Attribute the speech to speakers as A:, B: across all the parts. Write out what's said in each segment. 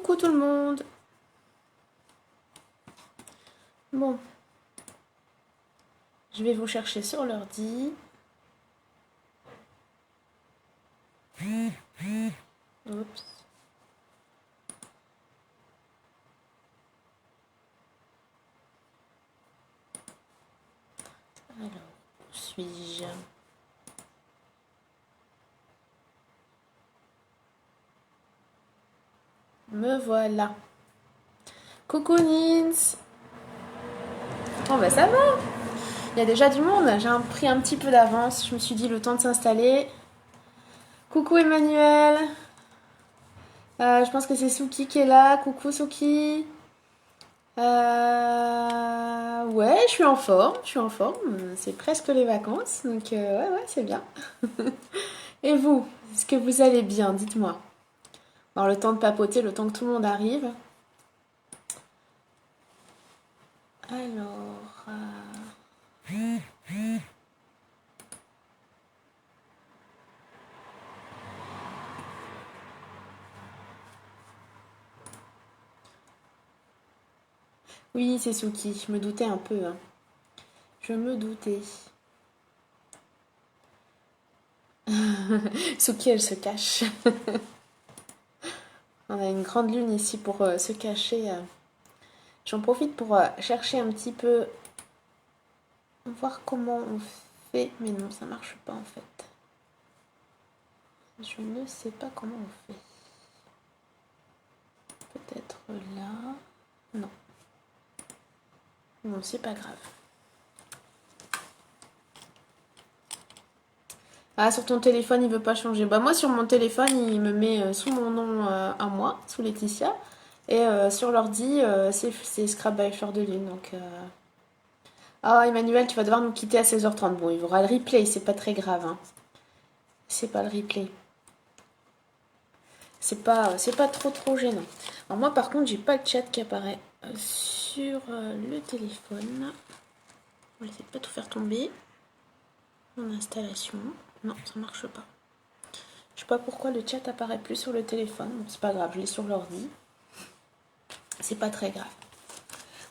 A: Coucou tout le monde. Bon, je vais vous chercher sur l'ordi. Oups. Alors, où suis-je? Me voilà. Coucou Nins. Oh bah ça va. Il y a déjà du monde. J'ai pris un petit peu d'avance. Je me suis dit le temps de s'installer. Coucou Emmanuel. Je pense que c'est Suki qui est là. Coucou Suki. Ouais, je suis en forme. Je suis en forme. C'est presque les vacances. Donc ouais, c'est bien. Et vous, est-ce que vous allez bien? Dites-moi. Alors, le temps de papoter, le temps que tout le monde arrive. Alors. Oui, c'est Suki. Je me doutais un peu, hein. Je me doutais. Suki, elle se cache. On a une grande lune ici pour se cacher. J'en profite pour chercher un petit peu. Voir comment on fait. Mais non, ça marche pas en fait. Je ne sais pas comment on fait. Peut-être là. Non. Non, c'est pas grave. Ah, sur ton téléphone, il veut pas changer. Bah, moi, sur mon téléphone, il me met sous mon nom à moi, sous Laetitia. Et sur l'ordi, c'est Scrap by Fleur de Lune. Donc, Ah, Emmanuel, tu vas devoir nous quitter à 16h30. Bon, il y aura le replay, c'est pas très grave, hein. C'est pas le replay. C'est pas trop gênant. Alors, moi, par contre, j'ai pas le chat qui apparaît sur le téléphone. On va essayer de pas tout faire tomber. En installation. Non, ça marche pas. Je sais pas pourquoi le chat apparaît plus sur le téléphone. Bon, c'est pas grave, je l'ai sur l'ordi. C'est pas très grave.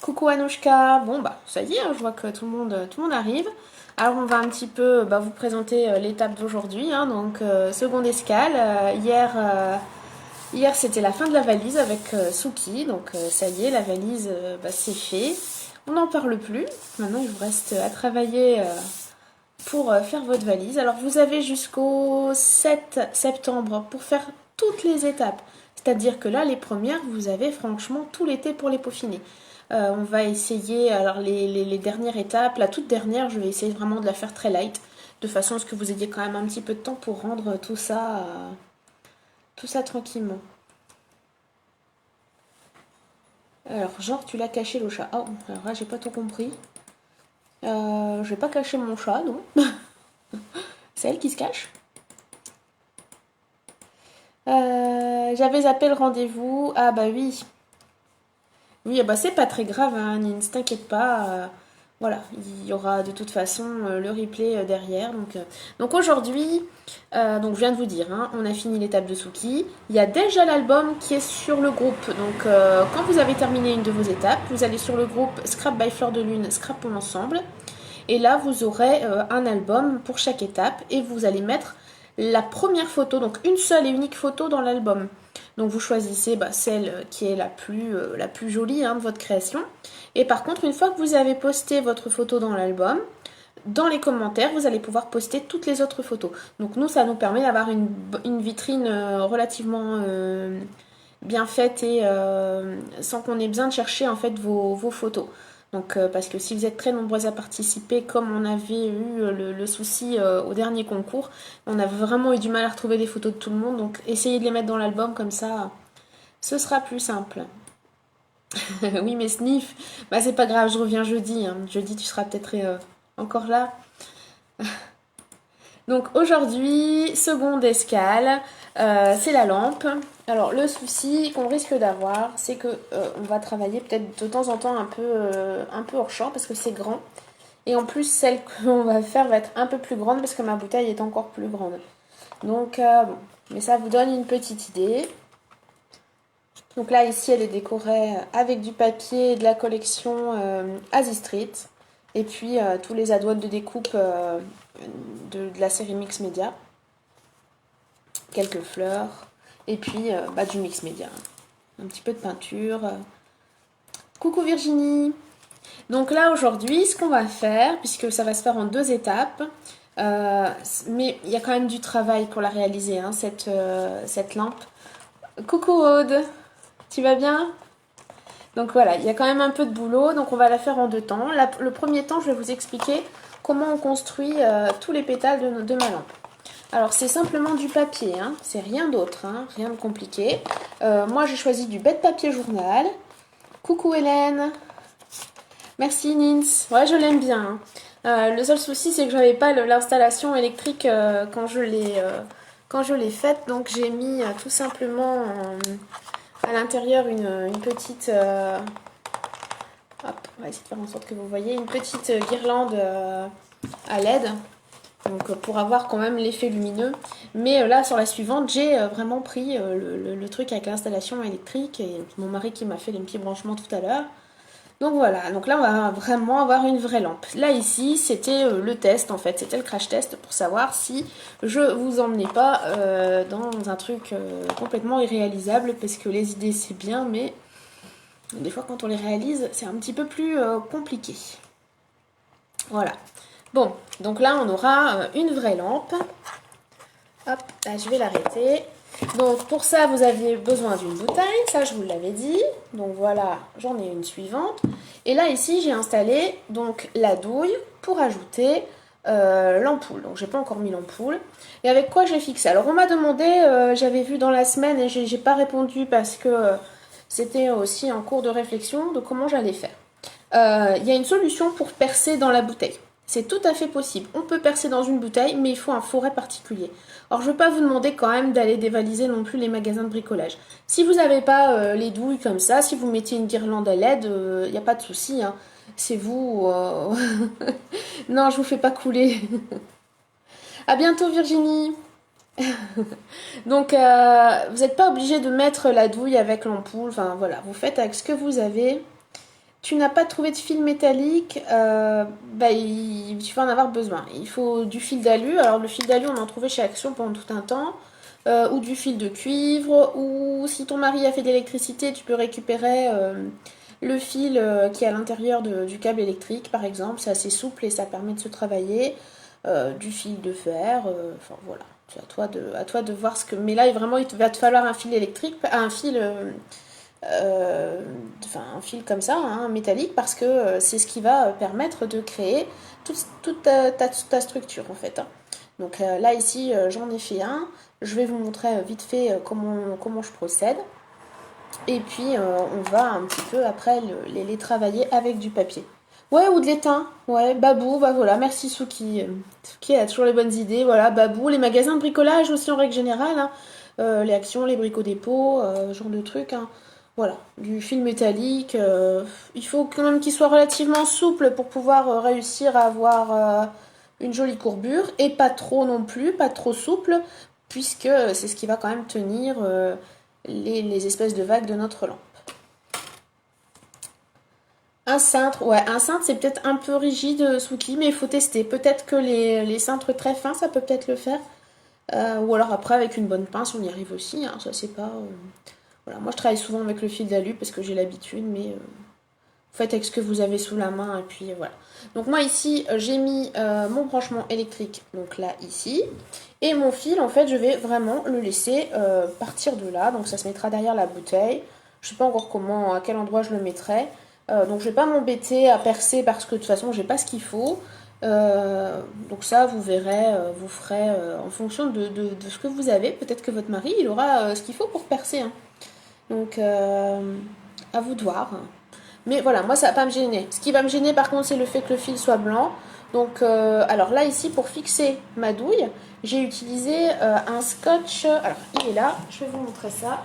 A: Coucou Anouchka. Bon bah ça y est, hein, je vois que tout le monde arrive. Alors on va un petit peu vous présenter l'étape d'aujourd'hui. Hein. Donc seconde escale. Hier c'était la fin de la valise avec Suki. Donc ça y est, la valise c'est fait. On n'en parle plus. Maintenant il vous reste à travailler pour faire votre valise. Alors vous avez jusqu'au 7 septembre pour faire toutes les étapes. C'est-à-dire que là, les premières, vous avez franchement tout l'été pour les peaufiner. On va essayer, alors les dernières étapes, la toute dernière, je vais essayer vraiment de la faire très light, de façon à ce que vous ayez quand même un petit peu de temps pour rendre tout ça tranquillement. Alors, genre, tu l'as caché le chat. Oh, alors là, j'ai pas tout compris. Je vais pas cacher mon chat, non. C'est elle qui se cache. J'avais zappé le rendez-vous. Ah bah oui. Oui, bah c'est pas très grave, hein, Nins, t'inquiète pas. Voilà, il y aura de toute façon le replay derrière. Donc aujourd'hui, donc je viens de vous dire, hein, on a fini l'étape de Suki. Il y a déjà l'album qui est sur le groupe. Donc quand vous avez terminé une de vos étapes, vous allez sur le groupe Scrap by Fleur de Lune, Scrapons ensemble. Et là, vous aurez un album pour chaque étape et vous allez mettre la première photo, donc une seule et unique photo dans l'album. Donc vous choisissez celle qui est la plus jolie de votre création. Et par contre, une fois que vous avez posté votre photo dans l'album, dans les commentaires, vous allez pouvoir poster toutes les autres photos. Donc nous, ça nous permet d'avoir une vitrine relativement bien faite et sans qu'on ait besoin de chercher en fait vos photos. Donc parce que si vous êtes très nombreux à participer, comme on avait eu le souci au dernier concours, on a vraiment eu du mal à retrouver des photos de tout le monde. Donc essayez de les mettre dans l'album, comme ça ce sera plus simple. Oui mais Sniff, bah c'est pas grave, je reviens jeudi. Hein. Jeudi tu seras peut-être encore là. Donc aujourd'hui, seconde escale, c'est la lampe. Alors le souci qu'on risque d'avoir, c'est que on va travailler peut-être de temps en temps un peu hors champ parce que c'est grand. Et en plus, celle qu'on va faire va être un peu plus grande parce que ma bouteille est encore plus grande. Donc bon, mais ça vous donne une petite idée. Donc là, ici, elle est décorée avec du papier de la collection Asie Street. Et puis tous les adouanes de découpe de la série Mix Media. Quelques fleurs. Et puis du Mix Media. Un petit peu de peinture. Coucou Virginie. Donc là, aujourd'hui, ce qu'on va faire, puisque ça va se faire en 2 étapes, mais il y a quand même du travail pour la réaliser, hein, cette lampe. Coucou Aude, tu vas bien? Donc voilà, il y a quand même un peu de boulot, donc on va la faire en 2 temps. Le premier temps, je vais vous expliquer comment on construit tous les pétales de ma lampe. Alors c'est simplement du papier, hein, c'est rien d'autre, hein, rien de compliqué. Moi j'ai choisi du bête papier journal. Coucou Hélène. Merci Nins. Ouais, je l'aime bien, hein. Le seul souci, c'est que j'avais pas l'installation électrique quand je l'ai faite. Donc j'ai mis tout simplement à l'intérieur une petite... hop, on va essayer de faire en sorte que vous voyez. Une petite guirlande à LED. Donc pour avoir quand même l'effet lumineux. Mais là, sur la suivante, j'ai vraiment pris le truc avec l'installation électrique. Et mon mari qui m'a fait les petits branchements tout à l'heure. Donc voilà, donc là on va vraiment avoir une vraie lampe. Là ici c'était le test en fait, c'était le crash test pour savoir si je vous emmenais pas dans un truc complètement irréalisable, parce que les idées c'est bien, mais des fois quand on les réalise c'est un petit peu plus compliqué. Voilà. Bon, donc là on aura une vraie lampe. Hop, là je vais l'arrêter. Donc pour ça vous aviez besoin d'une bouteille, ça je vous l'avais dit. Donc voilà, j'en ai une suivante. Et là ici j'ai installé donc la douille pour ajouter l'ampoule. Donc j'ai pas encore mis l'ampoule. Et avec quoi j'ai fixé? Alors on m'a demandé, j'avais vu dans la semaine et j'ai pas répondu parce que c'était aussi en cours de réflexion de comment j'allais faire. Il y a une solution pour percer dans la bouteille. C'est tout à fait possible. On peut percer dans une bouteille, mais il faut un forêt particulier. Alors, je ne vais pas vous demander quand même d'aller dévaliser non plus les magasins de bricolage. Si vous n'avez pas les douilles comme ça, si vous mettiez une guirlande à LED, il n'y a pas de souci, hein. C'est vous... Non, je vous fais pas couler. À bientôt, Virginie. Donc, vous n'êtes pas obligé de mettre la douille avec l'ampoule. Enfin, voilà, vous faites avec ce que vous avez. Tu n'as pas trouvé de fil métallique, tu vas en avoir besoin. Il faut du fil d'alu. Alors le fil d'alu, on en trouvait chez Action pendant tout un temps. Ou du fil de cuivre. Ou si ton mari a fait de l'électricité, tu peux récupérer le fil qui est à l'intérieur du câble électrique, par exemple. C'est assez souple et ça permet de se travailler. Du fil de fer. Enfin voilà. C'est à toi de voir ce que... Mais là, vraiment, il va te falloir un fil électrique, un fil... un fil comme ça, hein, métallique, parce que c'est ce qui va permettre de créer toute ta structure en fait, hein. Donc là ici j'en ai fait un, je vais vous montrer vite fait comment je procède, et puis on va un petit peu après les travailler avec du papier. Ouais, ou de l'étain, ouais, Babou, bah voilà, merci Souki. Souki a toujours les bonnes idées, voilà, Babou, les magasins de bricolage aussi en règle générale, hein, les actions, les brico-dépôts, genre de trucs, hein. Voilà, du fil métallique. Il faut quand même qu'il soit relativement souple pour pouvoir réussir à avoir une jolie courbure. Et pas trop non plus, pas trop souple, puisque c'est ce qui va quand même tenir les espèces de vagues de notre lampe. Un cintre, ouais, un cintre c'est peut-être un peu rigide, Souki, mais il faut tester. Peut-être que les cintres très fins, ça peut peut-être le faire. Ou alors après, avec une bonne pince, on y arrive aussi, hein, ça c'est pas... Voilà, moi je travaille souvent avec le fil d'alu parce que j'ai l'habitude, mais vous faites avec ce que vous avez sous la main et puis voilà. Donc moi ici j'ai mis mon branchement électrique, donc là ici, et mon fil en fait je vais vraiment le laisser partir de là, donc ça se mettra derrière la bouteille. Je sais pas encore à quel endroit je le mettrai, donc je vais pas m'embêter à percer parce que de toute façon j'ai pas ce qu'il faut. Donc ça vous verrez, vous ferez en fonction de ce que vous avez. Peut-être que votre mari il aura ce qu'il faut pour percer, hein. Donc, à vous de voir. Mais voilà, moi, ça va pas me gêner. Ce qui va me gêner, par contre, c'est le fait que le fil soit blanc. Donc, alors là, ici, pour fixer ma douille, j'ai utilisé un scotch. Alors, il est là. Je vais vous montrer ça.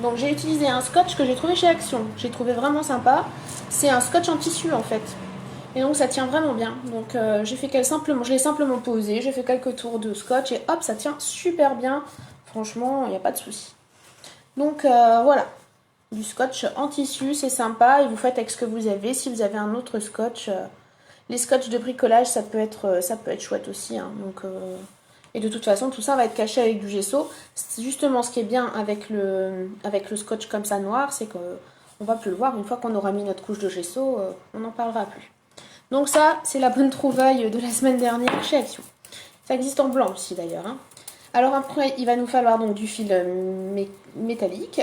A: Donc, j'ai utilisé un scotch que j'ai trouvé chez Action. J'ai trouvé vraiment sympa. C'est un scotch en tissu, en fait. Et donc ça tient vraiment bien. Donc j'ai fait simplement, je l'ai simplement posé, j'ai fait quelques tours de scotch et hop, ça tient super bien. Franchement, il n'y a pas de souci. Donc voilà, du scotch en tissu, c'est sympa et vous faites avec ce que vous avez. Si vous avez un autre scotch, les scotch de bricolage, ça peut être chouette aussi. Hein. Donc, et de toute façon, tout ça va être caché avec du gesso. C'est justement ce qui est bien avec le scotch comme ça noir, c'est qu'on va plus le voir. Une fois qu'on aura mis notre couche de gesso, on n'en parlera plus. Donc ça, c'est la bonne trouvaille de la semaine dernière chez Action. Ça existe en blanc aussi d'ailleurs. Hein. Alors après, il va nous falloir donc du fil métallique.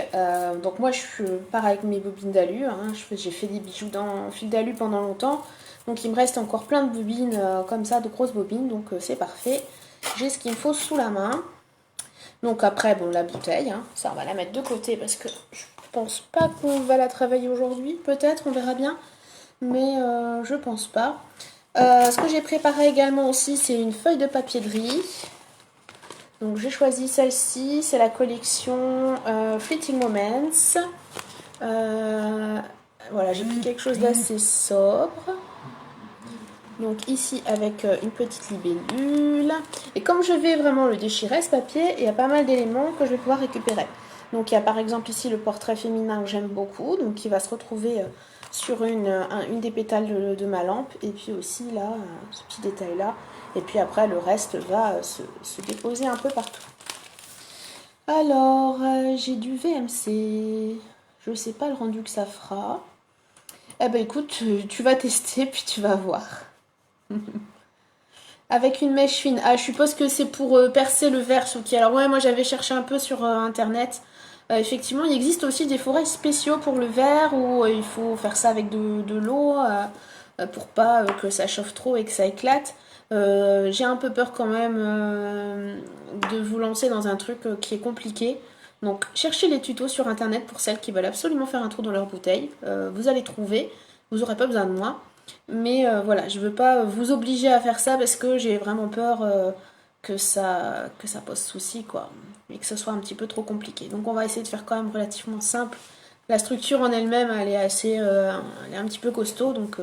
A: Donc moi, je pars avec mes bobines d'alu. Hein. J'ai fait des bijoux en fil d'alu pendant longtemps. Donc il me reste encore plein de bobines comme ça, de grosses bobines. Donc c'est parfait. J'ai ce qu'il me faut sous la main. Donc après, bon, la bouteille. Hein. Ça, on va la mettre de côté parce que je pense pas qu'on va la travailler aujourd'hui. Peut-être, on verra bien. Mais je pense pas. Ce que j'ai préparé également aussi, c'est une feuille de papier de riz. Donc j'ai choisi celle-ci, c'est la collection Fleeting Moments. Voilà, j'ai pris quelque chose d'assez sobre. Donc ici avec une petite libellule. Et comme je vais vraiment le déchirer ce papier, il y a pas mal d'éléments que je vais pouvoir récupérer. Donc il y a par exemple ici le portrait féminin que j'aime beaucoup, donc qui va se retrouver sur une des pétales de ma lampe. Et puis aussi là, ce petit détail là. Et puis après le reste va se déposer un peu partout. Alors j'ai du VMC. Je sais pas le rendu que ça fera. Eh ben écoute, tu vas tester puis tu vas voir. Avec une mèche fine. Ah, je suppose que c'est pour percer le verre. Alors ouais, moi j'avais cherché un peu sur internet. Effectivement, il existe aussi des forails spéciaux pour le verre où il faut faire ça avec de l'eau pour pas que ça chauffe trop et que ça éclate. J'ai un peu peur quand même de vous lancer dans un truc qui est compliqué. Donc cherchez les tutos sur internet pour celles qui veulent absolument faire un trou dans leur bouteille. Vous allez trouver. Vous n'aurez pas besoin de moi. Mais voilà, je veux pas vous obliger à faire ça parce que j'ai vraiment peur que ça pose souci, quoi. Et que ce soit un petit peu trop compliqué. Donc on va essayer de faire quand même relativement simple. La structure en elle-même, elle est assez... elle est un petit peu costaud, donc...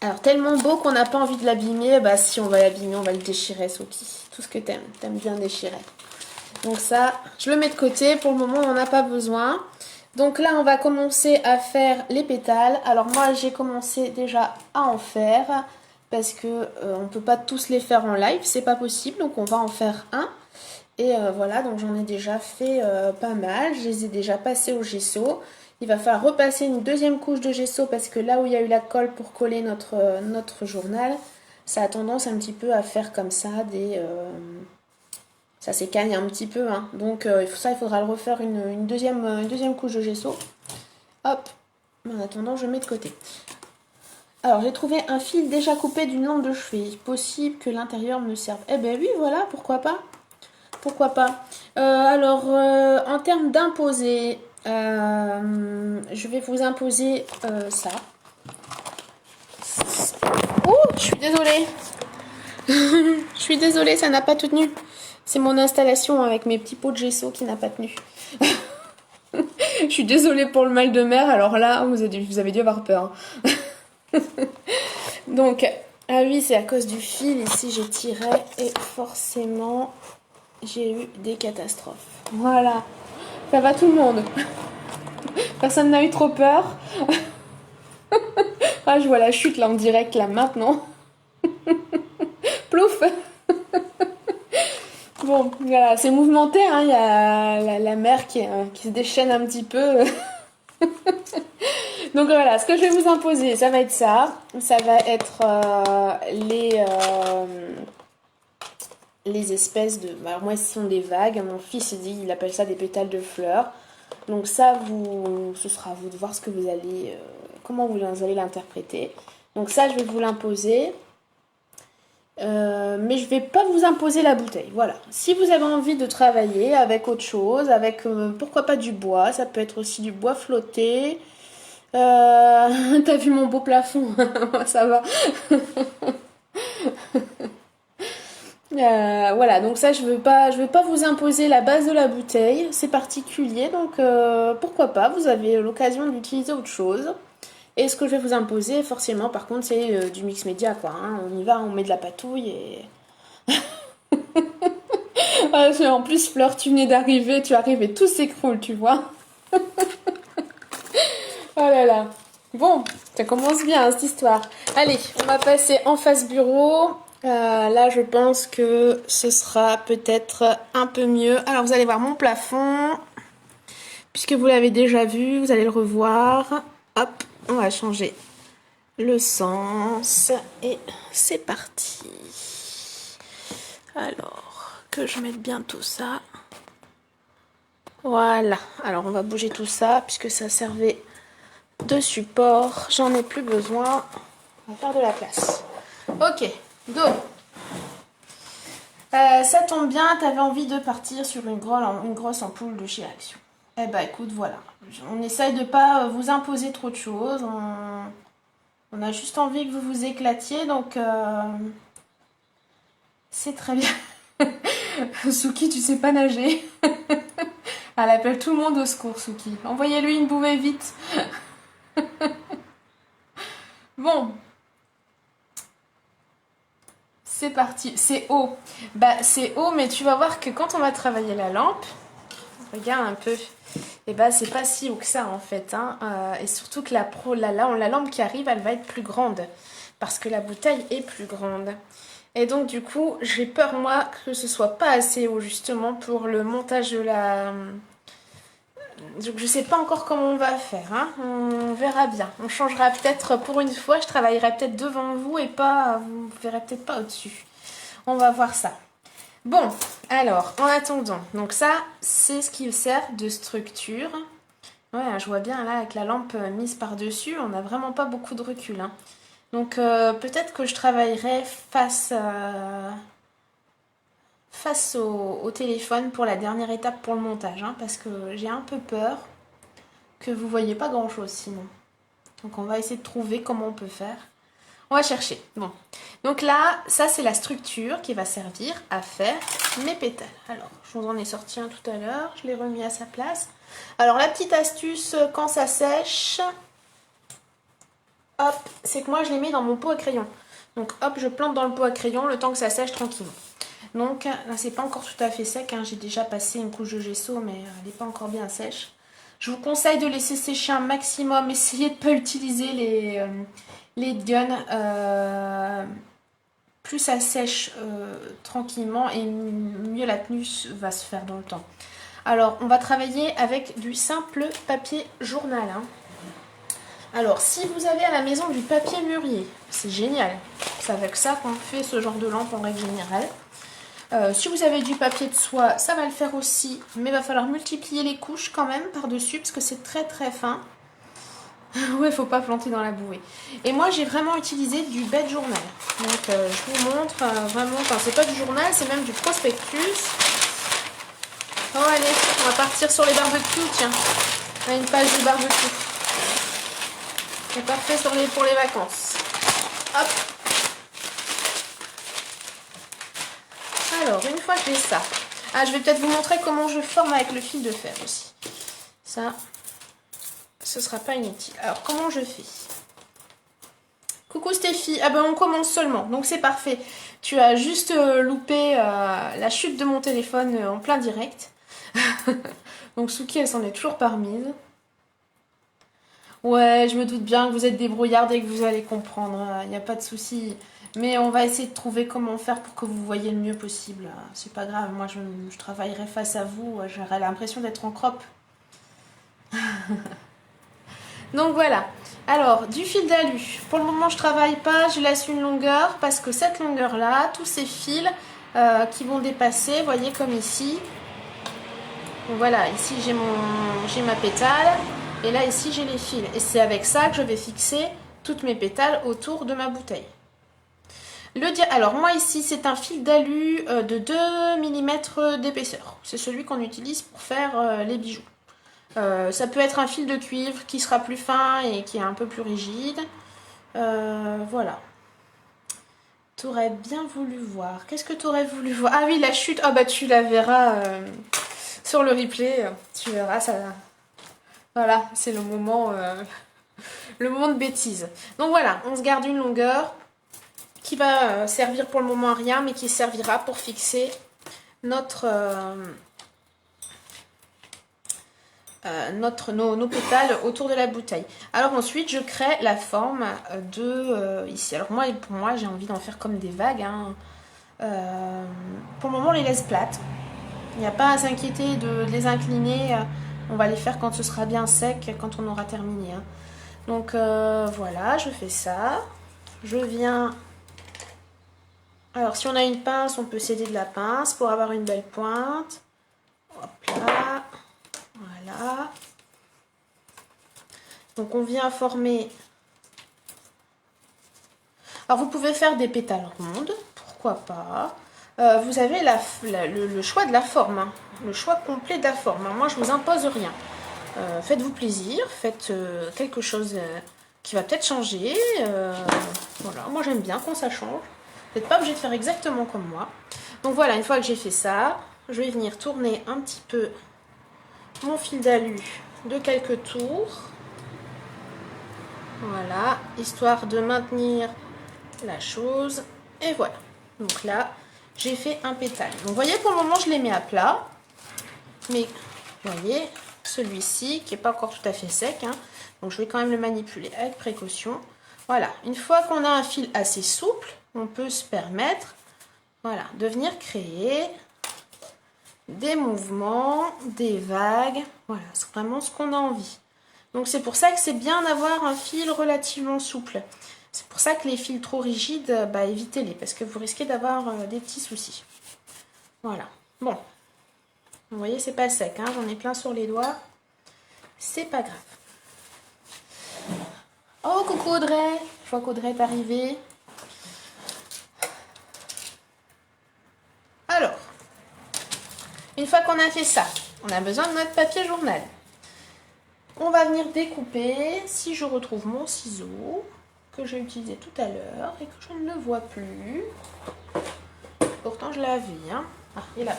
A: Alors tellement beau qu'on n'a pas envie de l'abîmer, bah si on va l'abîmer, on va le déchirer, Sophie. Tout ce que t'aimes bien déchirer. Donc ça, je le mets de côté, pour le moment on n'en a pas besoin. Donc là, on va commencer à faire les pétales. Alors moi, j'ai commencé déjà à en faire parce que on peut pas tous les faire en live, c'est pas possible. Donc on va en faire un. Et voilà, donc j'en ai déjà fait pas mal. Je les ai déjà passés au gesso. Il va falloir repasser une deuxième couche de gesso parce que là où il y a eu la colle pour coller notre journal, ça a tendance un petit peu à faire comme ça ça s'écaille un petit peu, hein. Donc il faudra le refaire une deuxième couche de gesso. Hop, en attendant, je mets de côté. Alors, j'ai trouvé un fil déjà coupé d'une lampe de chevet. Possible que l'intérieur me serve. Eh ben oui, voilà, pourquoi pas. Pourquoi pas. En termes d'imposer, je vais vous imposer ça. Oh, je suis désolée. Je suis désolée, ça n'a pas tenu. C'est mon installation avec mes petits pots de gesso qui n'a pas tenu. Je suis désolée pour le mal de mer, alors là, vous avez dû avoir peur. Donc, ah oui, c'est à cause du fil, ici j'ai tiré, et forcément, j'ai eu des catastrophes. Voilà, ça va tout le monde. Personne n'a eu trop peur. Ah, je vois la chute là en direct, là, maintenant. Plouf. Bon, voilà, c'est mouvementé, hein. Il y a la mer qui se déchaîne un petit peu. Donc voilà, ce que je vais vous imposer, ça va être ça. Ça va être les espèces de... Alors moi, ce sont des vagues. Mon fils dit, il appelle ça des pétales de fleurs. Donc ça, ce sera à vous de voir ce que vous allez... comment vous allez l'interpréter. Donc ça, je vais vous l'imposer. Mais je vais pas vous imposer la bouteille. Voilà. Si vous avez envie de travailler avec autre chose, avec pourquoi pas du bois, ça peut être aussi du bois flotté. T'as vu mon beau plafond? Ça va. Voilà, donc ça je veux pas vous imposer la base de la bouteille, c'est particulier, donc pourquoi pas, vous avez l'occasion d'utiliser autre chose. Et ce que je vais vous imposer, forcément, par contre, c'est du mix média, quoi. Hein. On y va, on met de la patouille et... Ah, en plus, Fleur, tu venais d'arriver, tu arrives et tout s'écroule, tu vois. Oh là là. Bon, ça commence bien, hein, cette histoire. Allez, on va passer en face bureau. Là, je pense que ce sera peut-être un peu mieux. Alors, vous allez voir mon plafond. Puisque vous l'avez déjà vu, vous allez le revoir. Hop, on va changer le sens. Et c'est parti. Alors, que je mette bien tout ça. Voilà. Alors, on va bouger tout ça, puisque ça servait de support. J'en ai plus besoin. On va faire de la place. Ok, go. Ça tombe bien, t'avais envie de partir sur une grosse ampoule de chez Action. Eh ben écoute, voilà. On essaye de pas vous imposer trop de choses. On a juste envie que vous vous éclatiez, donc c'est très bien. Suki, tu sais pas nager. Elle appelle tout le monde au secours, Suki. Envoyez-lui une bouée vite. Bon. C'est parti. C'est haut. Bah c'est haut, mais tu vas voir que quand on va travailler la lampe, regarde un peu. Et bah c'est pas si haut que ça en fait. Hein. Et surtout que la lampe qui arrive, elle va être plus grande. Parce que la bouteille est plus grande. Et donc du coup, j'ai peur moi que ce soit pas assez haut justement pour le montage de la... Donc je sais pas encore comment on va faire. Hein. On verra bien. On changera peut-être pour une fois. Je travaillerai peut-être devant vous et pas... Vous verrez peut-être pas au-dessus. On va voir ça. Bon, alors, en attendant, donc ça, c'est ce qui sert de structure. Ouais, je vois bien là, avec la lampe mise par-dessus, on n'a vraiment pas beaucoup de recul. Hein. Donc, peut-être que je travaillerai face au téléphone pour la dernière étape pour le montage. Hein, parce que j'ai un peu peur que vous voyez pas grand-chose sinon. Donc, on va essayer de trouver comment on peut faire. On va chercher. Bon. Donc là, ça c'est la structure qui va servir à faire mes pétales. Alors, je vous en ai sorti un tout à l'heure. Je l'ai remis à sa place. Alors, la petite astuce quand ça sèche, hop, c'est que moi je les mets dans mon pot à crayon. Donc hop, je plante dans le pot à crayon le temps que ça sèche tranquillement. Donc là, c'est pas encore tout à fait sec. Hein. J'ai déjà passé une couche de gesso, mais elle n'est pas encore bien sèche. Je vous conseille de laisser sécher un maximum. Essayez de ne pas utiliser les guns. Plus ça sèche tranquillement et mieux la tenue va se faire dans le temps. Alors, on va travailler avec du simple papier journal. Hein. Alors, si vous avez à la maison du papier mûrier, c'est génial. C'est avec ça qu'on fait ce genre de lampe en règle générale. Si vous avez du papier de soie, ça va le faire aussi, mais il va falloir multiplier les couches quand même par-dessus parce que c'est très très fin. Ouais, faut pas planter dans la bouée. Et moi, j'ai vraiment utilisé du bête journal. Donc, je vous montre vraiment. Enfin, c'est pas du journal, c'est même du prospectus. Oh, allez, on va partir sur les barbecues. Tiens, on a une page de barbecue. C'est parfait pour les vacances. Hop. Alors, une fois que j'ai ça. Ah, je vais peut-être vous montrer comment je forme avec le fil de fer aussi. Ça, ce sera pas inutile. Alors, comment je fais? Coucou Stéphie, ah ben on commence seulement, donc c'est parfait. Tu as juste loupé la chute de mon téléphone en plein direct. Donc Suki, elle s'en est toujours pas remise. Ouais, je me doute bien que vous êtes débrouillarde et que vous allez comprendre, il n'y a pas de souci. Mais on va essayer de trouver comment faire pour que vous voyez le mieux possible. C'est pas grave, moi je travaillerai face à vous, j'aurai l'impression d'être en crop. Donc voilà. Alors, du fil d'alu. Pour le moment, je travaille pas, je laisse une longueur parce que cette longueur-là, tous ces fils qui vont dépasser, voyez comme ici. Donc voilà, ici j'ai ma pétale et là ici j'ai les fils. Et c'est avec ça que je vais fixer toutes mes pétales autour de ma bouteille. Alors moi ici c'est un fil d'alu de 2 mm d'épaisseur. C'est celui qu'on utilise pour faire les bijoux. Ça peut être un fil de cuivre qui sera plus fin et qui est un peu plus rigide. Voilà. T'aurais bien voulu voir. Qu'est-ce que t'aurais voulu voir? Ah oui, la chute. Ah bah tu la verras sur le replay. Tu verras ça. Voilà, c'est le moment Le moment de bêtises. Donc voilà, on se garde une longueur qui va servir pour le moment à rien, mais qui servira pour fixer notre, nos pétales autour de la bouteille. Alors ensuite, je crée la forme de ici. Alors moi, pour moi, j'ai envie d'en faire comme des vagues. Hein. Pour le moment, on les laisse plates. Il n'y a pas à s'inquiéter de les incliner. On va les faire quand ce sera bien sec, quand on aura terminé. Hein. Donc voilà, je fais ça. Je viens... Alors si on a une pince, on peut s'aider de la pince pour avoir une belle pointe. Hop là. Voilà. Donc on vient former... Alors vous pouvez faire des pétales rondes, pourquoi pas. Vous avez le choix de la forme, hein. Le choix complet de la forme. Hein. Moi je vous impose rien. Faites-vous plaisir, faites quelque chose qui va peut-être changer. Voilà, moi j'aime bien quand ça change. Vous n'êtes pas obligé de faire exactement comme moi. Donc voilà, une fois que j'ai fait ça, je vais venir tourner un petit peu mon fil d'alu de quelques tours. Voilà, histoire de maintenir la chose. Et voilà. Donc là, j'ai fait un pétale. Donc vous voyez, pour le moment, je les mets à plat. Mais, vous voyez, celui-ci, qui n'est pas encore tout à fait sec. Hein, donc je vais quand même le manipuler avec précaution. Voilà, une fois qu'on a un fil assez souple, on peut se permettre, voilà, de venir créer des mouvements, des vagues. Voilà, c'est vraiment ce qu'on a envie. Donc c'est pour ça que c'est bien d'avoir un fil relativement souple. C'est pour ça que les fils trop rigides, bah, évitez-les, parce que vous risquez d'avoir des petits soucis. Voilà. Bon. Vous voyez, c'est pas sec, hein, j'en ai plein sur les doigts. C'est pas grave. Oh, coucou Audrey. Je vois qu'Audrey est arrivée. Alors, une fois qu'on a fait ça, on a besoin de notre papier journal. On va venir découper, si je retrouve mon ciseau, que j'ai utilisé tout à l'heure et que je ne le vois plus. Pourtant, je l'avais. Hein. Ah, il est là.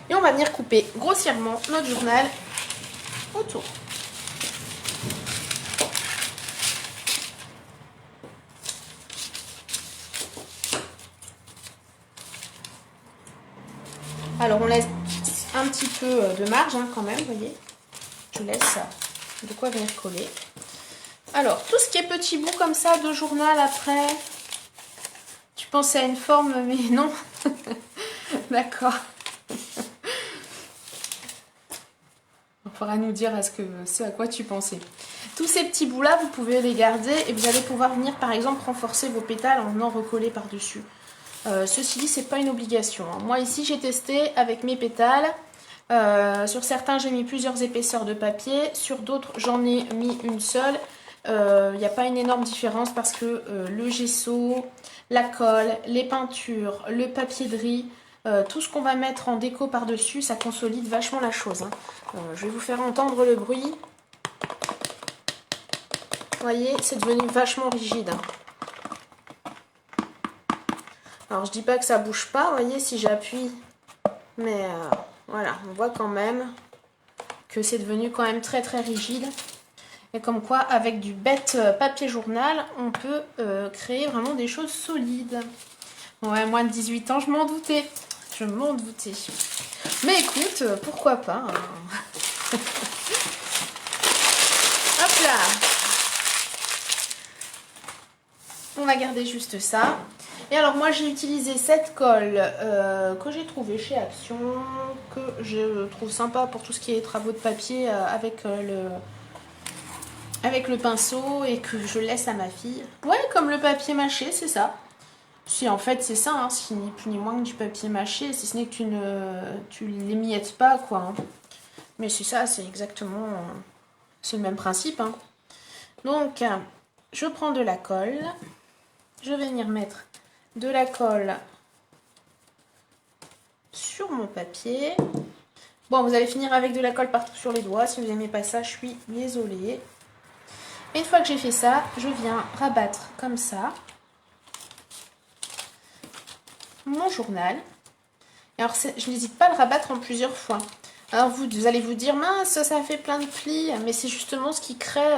A: Et on va venir couper grossièrement notre journal autour. Alors, on laisse un petit peu de marge hein, quand même, vous voyez. Je laisse de quoi venir coller. Alors, tout ce qui est petits bouts comme ça de journal après, tu pensais à une forme, mais non. D'accord. Il faudra nous dire ce à quoi tu pensais. Tous ces petits bouts-là, vous pouvez les garder et vous allez pouvoir venir, par exemple, renforcer vos pétales en venant recoller par-dessus. Ceci dit, c'est pas une obligation. Hein. Moi, ici, j'ai testé avec mes pétales. Sur certains, j'ai mis plusieurs épaisseurs de papier. Sur d'autres, j'en ai mis une seule. Il n'y a pas une énorme différence parce que le gesso, la colle, les peintures, le papier de riz, tout ce qu'on va mettre en déco par-dessus, ça consolide vachement la chose. Hein. Je vais vous faire entendre le bruit. Vous voyez, c'est devenu vachement rigide. Hein. Alors, je dis pas que ça bouge pas, vous voyez, si j'appuie. Mais voilà, on voit quand même que c'est devenu quand même très très rigide. Et comme quoi, avec du bête papier journal, on peut créer vraiment des choses solides. Ouais, moins de 18 ans, je m'en doutais. Je m'en doutais. Mais écoute, pourquoi pas. Hein. Hop là. On va garder juste ça. Et alors moi j'ai utilisé cette colle que j'ai trouvée chez Action, que je trouve sympa pour tout ce qui est travaux de papier avec le pinceau et que je laisse à ma fille. Ouais, comme le papier mâché, c'est ça. Si en fait c'est ça, hein, c'est ni plus ni moins que du papier mâché, si ce n'est que tu l'émiettes pas quoi. Hein. Mais c'est ça, c'est exactement, c'est le même principe. Hein. Donc je prends de la colle, je vais venir mettre de la colle sur mon papier. Bon, vous allez finir avec de la colle partout sur les doigts. Si vous n'aimez pas ça, je suis désolée. Et une fois que j'ai fait ça, je viens rabattre comme ça mon journal. Et alors, je n'hésite pas à le rabattre en plusieurs fois. Alors vous allez vous dire, mince, ça fait plein de plis, mais c'est justement ce qui crée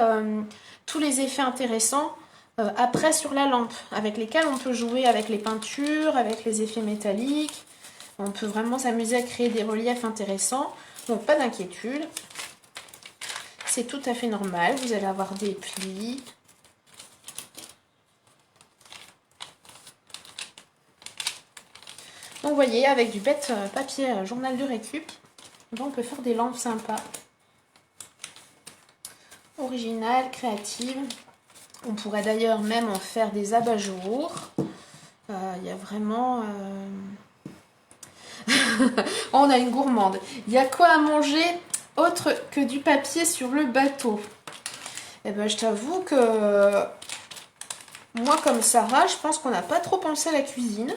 A: tous les effets intéressants après sur la lampe, avec lesquels on peut jouer avec les peintures, avec les effets métalliques. On peut vraiment s'amuser à créer des reliefs intéressants. Donc pas d'inquiétude, c'est tout à fait normal, vous allez avoir des plis. Donc vous voyez, avec du bête papier journal de récup, on peut faire des lampes sympas. Originales, créatives. On pourrait d'ailleurs même en faire des abat-jours. Il y a vraiment... On a une gourmande. Il y a quoi à manger autre que du papier sur le bateau? Eh ben, je t'avoue que moi, comme Sarah, je pense qu'on n'a pas trop pensé à la cuisine.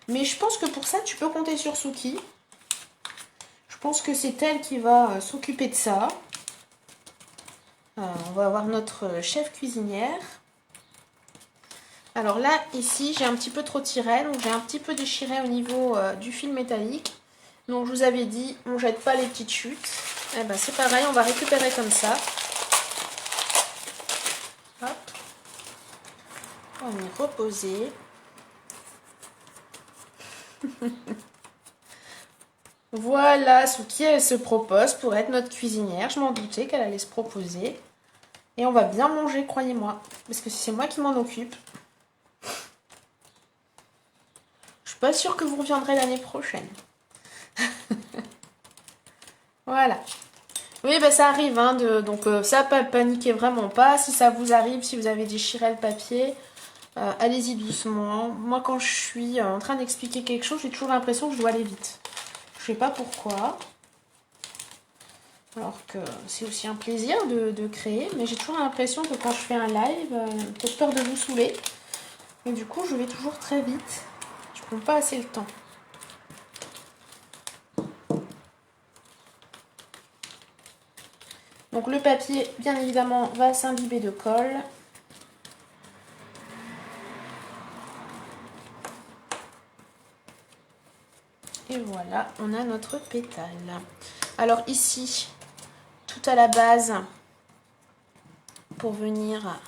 A: Mais je pense que pour ça, tu peux compter sur Suki. Je pense que c'est elle qui va s'occuper de ça. On va avoir notre chef cuisinière. Alors là, ici, j'ai un petit peu trop tiré. Donc j'ai un petit peu déchiré au niveau du fil métallique. Donc je vous avais dit, on ne jette pas les petites chutes. Eh ben, c'est pareil, on va récupérer comme ça. Hop. On va y reposer. Voilà, Suki, elle se propose pour être notre cuisinière. Je m'en doutais qu'elle allait se proposer. Et on va bien manger, croyez-moi. Parce que c'est moi qui m'en occupe. Je suis pas sûre que vous reviendrez l'année prochaine. Voilà. Oui, bah ça arrive, hein, donc ça, paniquez vraiment pas. Si ça vous arrive, si vous avez déchiré le papier, allez-y doucement. Moi, quand je suis en train d'expliquer quelque chose, j'ai toujours l'impression que je dois aller vite. Je sais pas pourquoi. Alors que c'est aussi un plaisir de créer, mais j'ai toujours l'impression que quand je fais un live, j'ai peur de vous saouler. Et du coup, je vais toujours très vite. Je prends pas assez le temps. Donc le papier, bien évidemment, va s'imbiber de colle. Et voilà, on a notre pétale. Alors ici, tout à la base, pour venir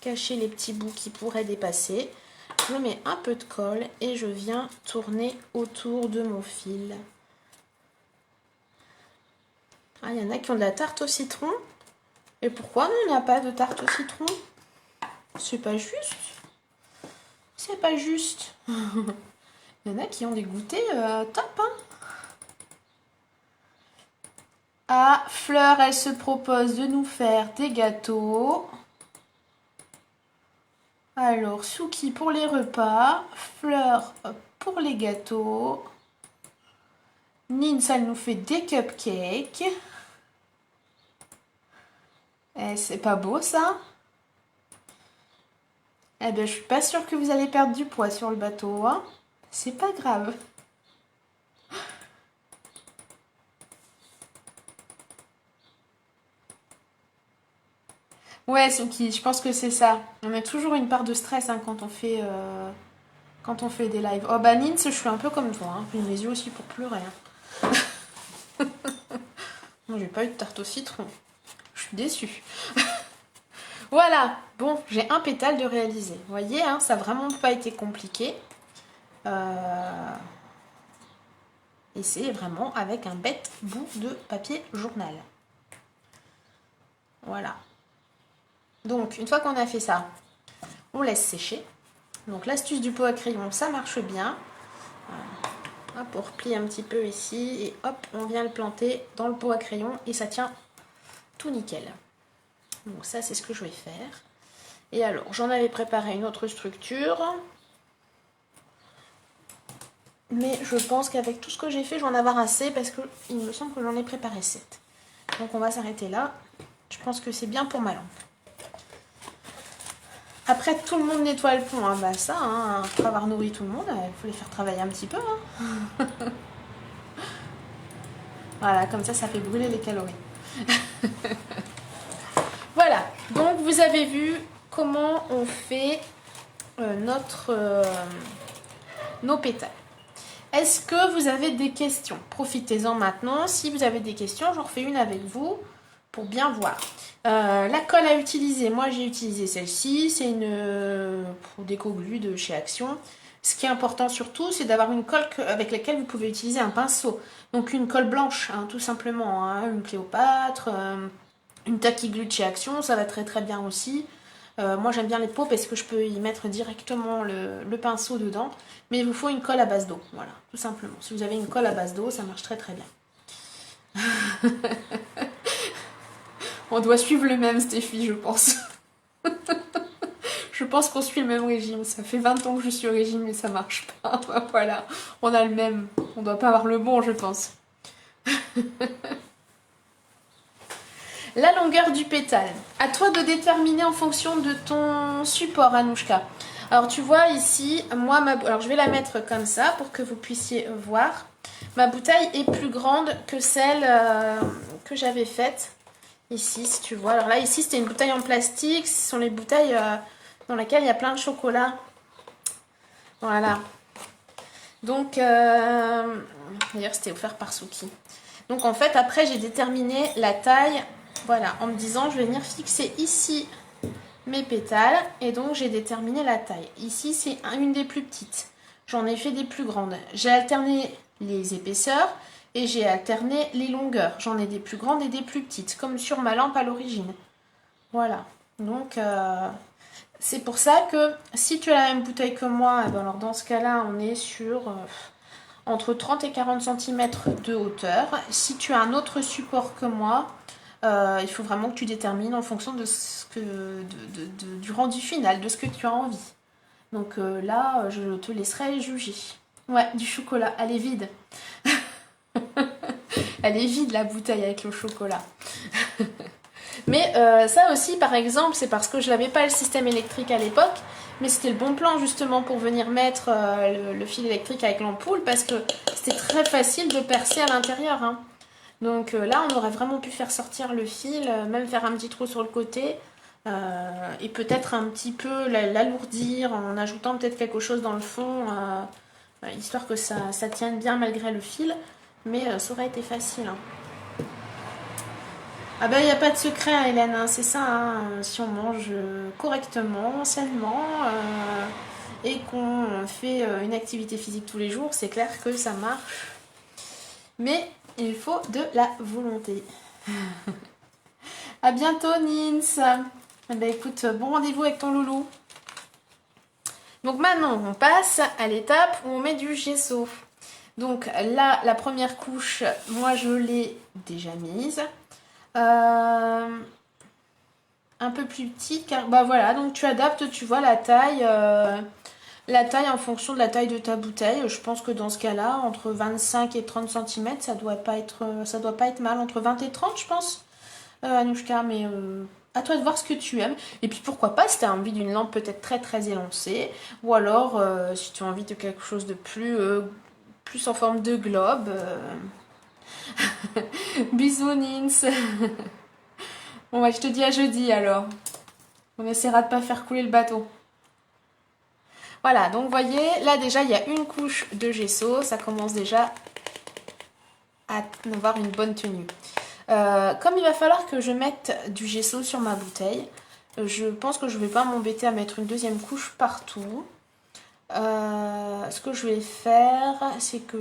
A: cacher les petits bouts qui pourraient dépasser, je mets un peu de colle et je viens tourner autour de mon fil. Ah, il y en a qui ont de la tarte au citron. Et pourquoi on n'a pas de tarte au citron? C'est pas juste. C'est pas juste. Il y en a qui ont des goûters top, hein. Ah, Fleur, elle se propose de nous faire des gâteaux. Alors, Suki pour les repas, Fleur pour les gâteaux. Nins, elle nous fait des cupcakes. Eh, c'est pas beau ça? Eh ben, je suis pas sûre que vous allez perdre du poids sur le bateau, hein. C'est pas grave. Ouais, Suki, je pense que c'est ça. On a toujours une part de stress hein, quand on fait des lives. Oh bah Nins, je suis un peu comme toi. Hein. J'ai les yeux aussi pour pleurer. Hein. Non, j'ai pas eu de tarte au citron. Je suis déçue. Voilà, bon, j'ai un pétale de réaliser. Vous voyez, hein, ça n'a vraiment pas été compliqué. Et c'est vraiment avec un bête bout de papier journal. Voilà. Donc, une fois qu'on a fait ça, on laisse sécher. Donc, l'astuce du pot à crayon, ça marche bien. Hop, on replie un petit peu ici et hop, on vient le planter dans le pot à crayon et ça tient tout nickel. Donc, ça, c'est ce que je vais faire. Et alors, j'en avais préparé une autre structure. Mais je pense qu'avec tout ce que j'ai fait, je vais en avoir assez parce qu'il me semble que j'en ai préparé 7. Donc, on va s'arrêter là. Je pense que c'est bien pour ma lampe. Après, tout le monde nettoie le pont. Hein. Bah ça, hein, après avoir nourri tout le monde, il faut les faire travailler un petit peu. Hein. Voilà, comme ça fait brûler les calories. Voilà, donc vous avez vu comment on fait nos pétales. Est-ce que vous avez des questions? Profitez-en maintenant. Si vous avez des questions, j'en refais une avec vous pour bien voir. La colle à utiliser, moi j'ai utilisé celle-ci. C'est une déco-glue de chez Action. Ce qui est important surtout, c'est d'avoir une colle avec laquelle vous pouvez utiliser un pinceau. Donc une colle blanche, hein, tout simplement. Hein, une Cléopâtre, une tacky glue de chez Action, ça va très très bien aussi. Moi j'aime bien les pots parce que je peux y mettre directement le pinceau dedans. Mais il vous faut une colle à base d'eau. Voilà, tout simplement. Si vous avez une colle à base d'eau, ça marche très très bien. On doit suivre le même, Stéphie, je pense. Je pense qu'on suit le même régime. Ça fait 20 ans que je suis au régime, mais ça marche pas. Voilà, on a le même. On doit pas avoir le bon, je pense. La longueur du pétale. À toi de déterminer en fonction de ton support, Anouchka. Alors tu vois ici, moi, alors je vais la mettre comme ça pour que vous puissiez voir. Ma bouteille est plus grande que celle que j'avais faite. Ici, si tu vois. Alors là, ici, c'était une bouteille en plastique. Ce sont les bouteilles dans lesquelles il y a plein de chocolat. Voilà. Donc, d'ailleurs, c'était offert par Suki. Donc, en fait, après, j'ai déterminé la taille. Voilà, en me disant, je vais venir fixer ici mes pétales. Et donc, j'ai déterminé la taille. Ici, c'est une des plus petites. J'en ai fait des plus grandes. J'ai alterné les épaisseurs et j'ai alterné les longueurs. J'en ai des plus grandes et des plus petites, comme sur ma lampe à l'origine. Voilà. Donc, c'est pour ça que si tu as la même bouteille que moi, eh ben alors dans ce cas-là, on est sur entre 30 et 40 cm de hauteur. Si tu as un autre support que moi, il faut vraiment que tu détermines en fonction de ce que, du rendu final, de ce que tu as envie. Donc là, je te laisserai juger. Ouais, du chocolat, elle est vide. Elle est vide la bouteille avec le chocolat. Mais ça aussi, par exemple, c'est parce que je n'avais pas le système électrique à l'époque, mais c'était le bon plan justement pour venir mettre le fil électrique avec l'ampoule, parce que c'était très facile de percer à l'intérieur. Hein. Donc là, on aurait vraiment pu faire sortir le fil, même faire un petit trou sur le côté, et peut-être un petit peu l'alourdir en ajoutant peut-être quelque chose dans le fond, histoire que ça tienne bien malgré le fil, mais ça aurait été facile. Hein. Ah ben il n'y a pas de secret hein, Hélène, hein, c'est ça, hein, si on mange correctement, sainement et qu'on fait une activité physique tous les jours, c'est clair que ça marche. Mais il faut de la volonté. À bientôt Nins. Ben écoute, bon rendez-vous avec ton loulou. Donc maintenant on passe à l'étape où on met du gesso. Donc là la première couche, moi je l'ai déjà mise. Un peu plus petite car bah voilà, donc tu adaptes, tu vois la taille en fonction de la taille de ta bouteille. Je pense que dans ce cas-là, entre 25 et 30 cm, ça doit pas être mal, entre 20 et 30 je pense. Anouchka, mais à toi de voir ce que tu aimes. Et puis pourquoi pas si tu as envie d'une lampe peut-être très très élancée, ou alors si tu as envie de quelque chose de plus en forme de globe. Bisous Nins. Bon ouais, je te dis à jeudi alors. On essaiera de pas faire couler le bateau. Voilà, donc vous voyez, là déjà il y a une couche de gesso, ça commence déjà à avoir une bonne tenue. Comme il va falloir que je mette du gesso sur ma bouteille, je pense que je ne vais pas m'embêter à mettre une deuxième couche partout. Ce que je vais faire, c'est que...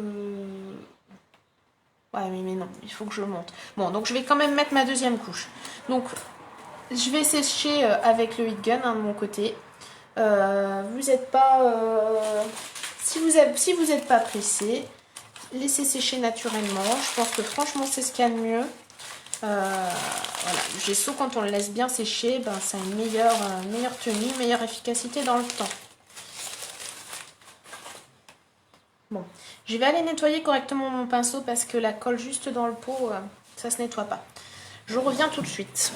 A: Ouais, mais non, il faut que je monte. Bon, donc je vais quand même mettre ma deuxième couche. Donc, je vais sécher avec le heat gun hein, de mon côté. Vous n'êtes pas... si vous n'êtes pas pressé, laissez sécher naturellement. Je pense que franchement, c'est ce qu'il y a de mieux. Voilà, le gesso, quand on le laisse bien sécher, ben, ça a une meilleure tenue, meilleure efficacité dans le temps. Bon, je vais aller nettoyer correctement mon pinceau parce que la colle juste dans le pot, ça se nettoie pas. Je reviens tout de suite.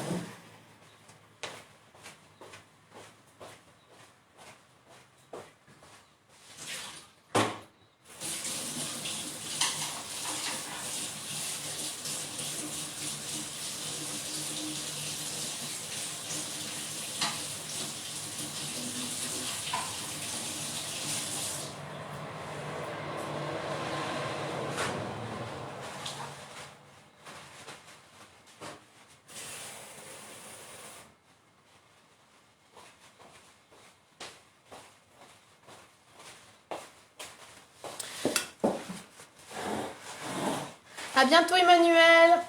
A: À bientôt Emmanuel.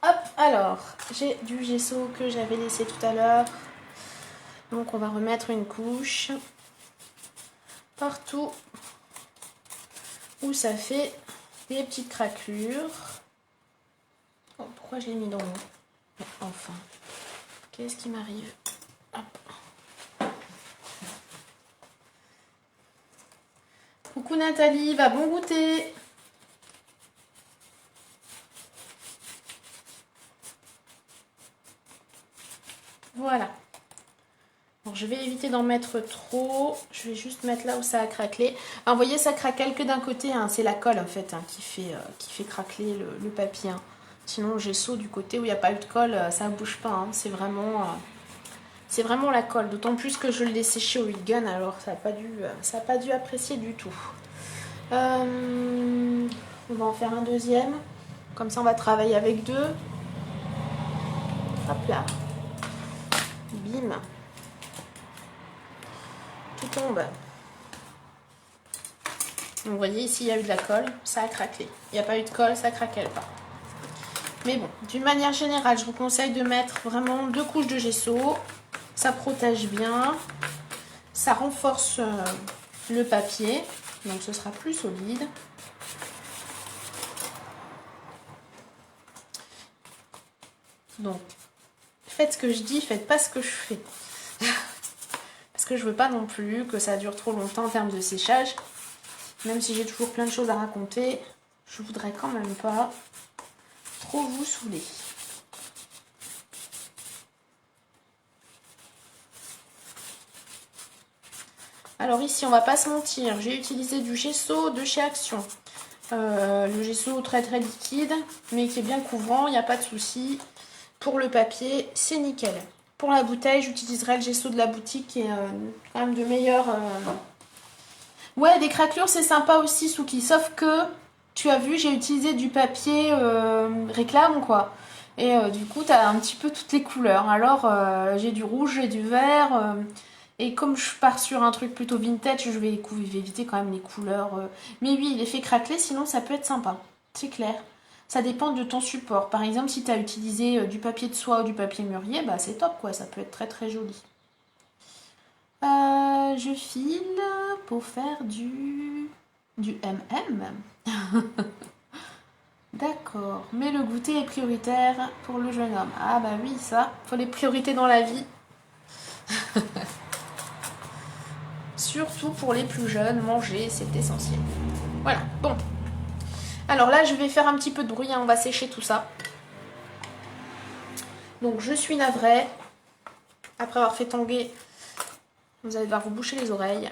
A: Hop, alors, j'ai du gesso que j'avais laissé tout à l'heure. Donc on va remettre une couche partout où ça fait des petites craquelures. Oh, pourquoi je l'ai mis dans l'eau? Enfin, qu'est-ce qui m'arrive? Hop. Coucou Nathalie, va bon goûter. Voilà. Alors, je vais éviter d'en mettre trop. Je vais juste mettre là où ça a craquelé. Alors, vous voyez, ça craquelle que d'un côté. Hein. C'est la colle, en fait, hein, qui fait craqueler le papier. Hein. Sinon, le gesso, du côté où il n'y a pas eu de colle, ça ne bouge pas. Hein. C'est vraiment la colle. D'autant plus que je l'ai séché au heat gun. Alors, ça n'a pas dû apprécier du tout. On va en faire un deuxième. Comme ça, on va travailler avec deux. Hop là. Bim. Tout tombe. Donc, vous voyez, ici, il y a eu de la colle. Ça a craquelé. Il n'y a pas eu de colle, ça craquelle pas. Mais bon, d'une manière générale, je vous conseille de mettre vraiment 2 couches de gesso. Ça protège bien. Ça renforce le papier. Donc, ce sera plus solide. Donc, faites ce que je dis, faites pas ce que je fais. Parce que je veux pas non plus que ça dure trop longtemps en termes de séchage. Même si j'ai toujours plein de choses à raconter, je voudrais quand même pas trop vous saouler. Alors ici, on va pas se mentir, j'ai utilisé du gesso de chez Action. Le gesso très très liquide, mais qui est bien couvrant, il n'y a pas de souci. Pour le papier, c'est nickel. Pour la bouteille, j'utiliserai le gesso de la boutique qui est quand même de meilleur... Ouais, des craquelures, c'est sympa aussi, Souki. Sauf que, tu as vu, j'ai utilisé du papier réclame, quoi. Et du coup, tu as un petit peu toutes les couleurs. Alors, j'ai du rouge, j'ai du vert. Et comme je pars sur un truc plutôt vintage, je vais éviter quand même les couleurs. Mais oui, l'effet craquelé, sinon, ça peut être sympa. C'est clair. Ça dépend de ton support. Par exemple, si tu as utilisé du papier de soie ou du papier mûrier, bah c'est top, quoi. Ça peut être très très joli. Je file pour faire du MM. D'accord. Mais le goûter est prioritaire pour le jeune homme. Ah bah oui, ça, faut les priorités dans la vie. Surtout pour les plus jeunes, manger, c'est essentiel. Voilà, bon. Alors là, je vais faire un petit peu de bruit, hein, on va sécher tout ça. Donc je suis navrée. Après avoir fait tanguer, vous allez devoir vous boucher les oreilles.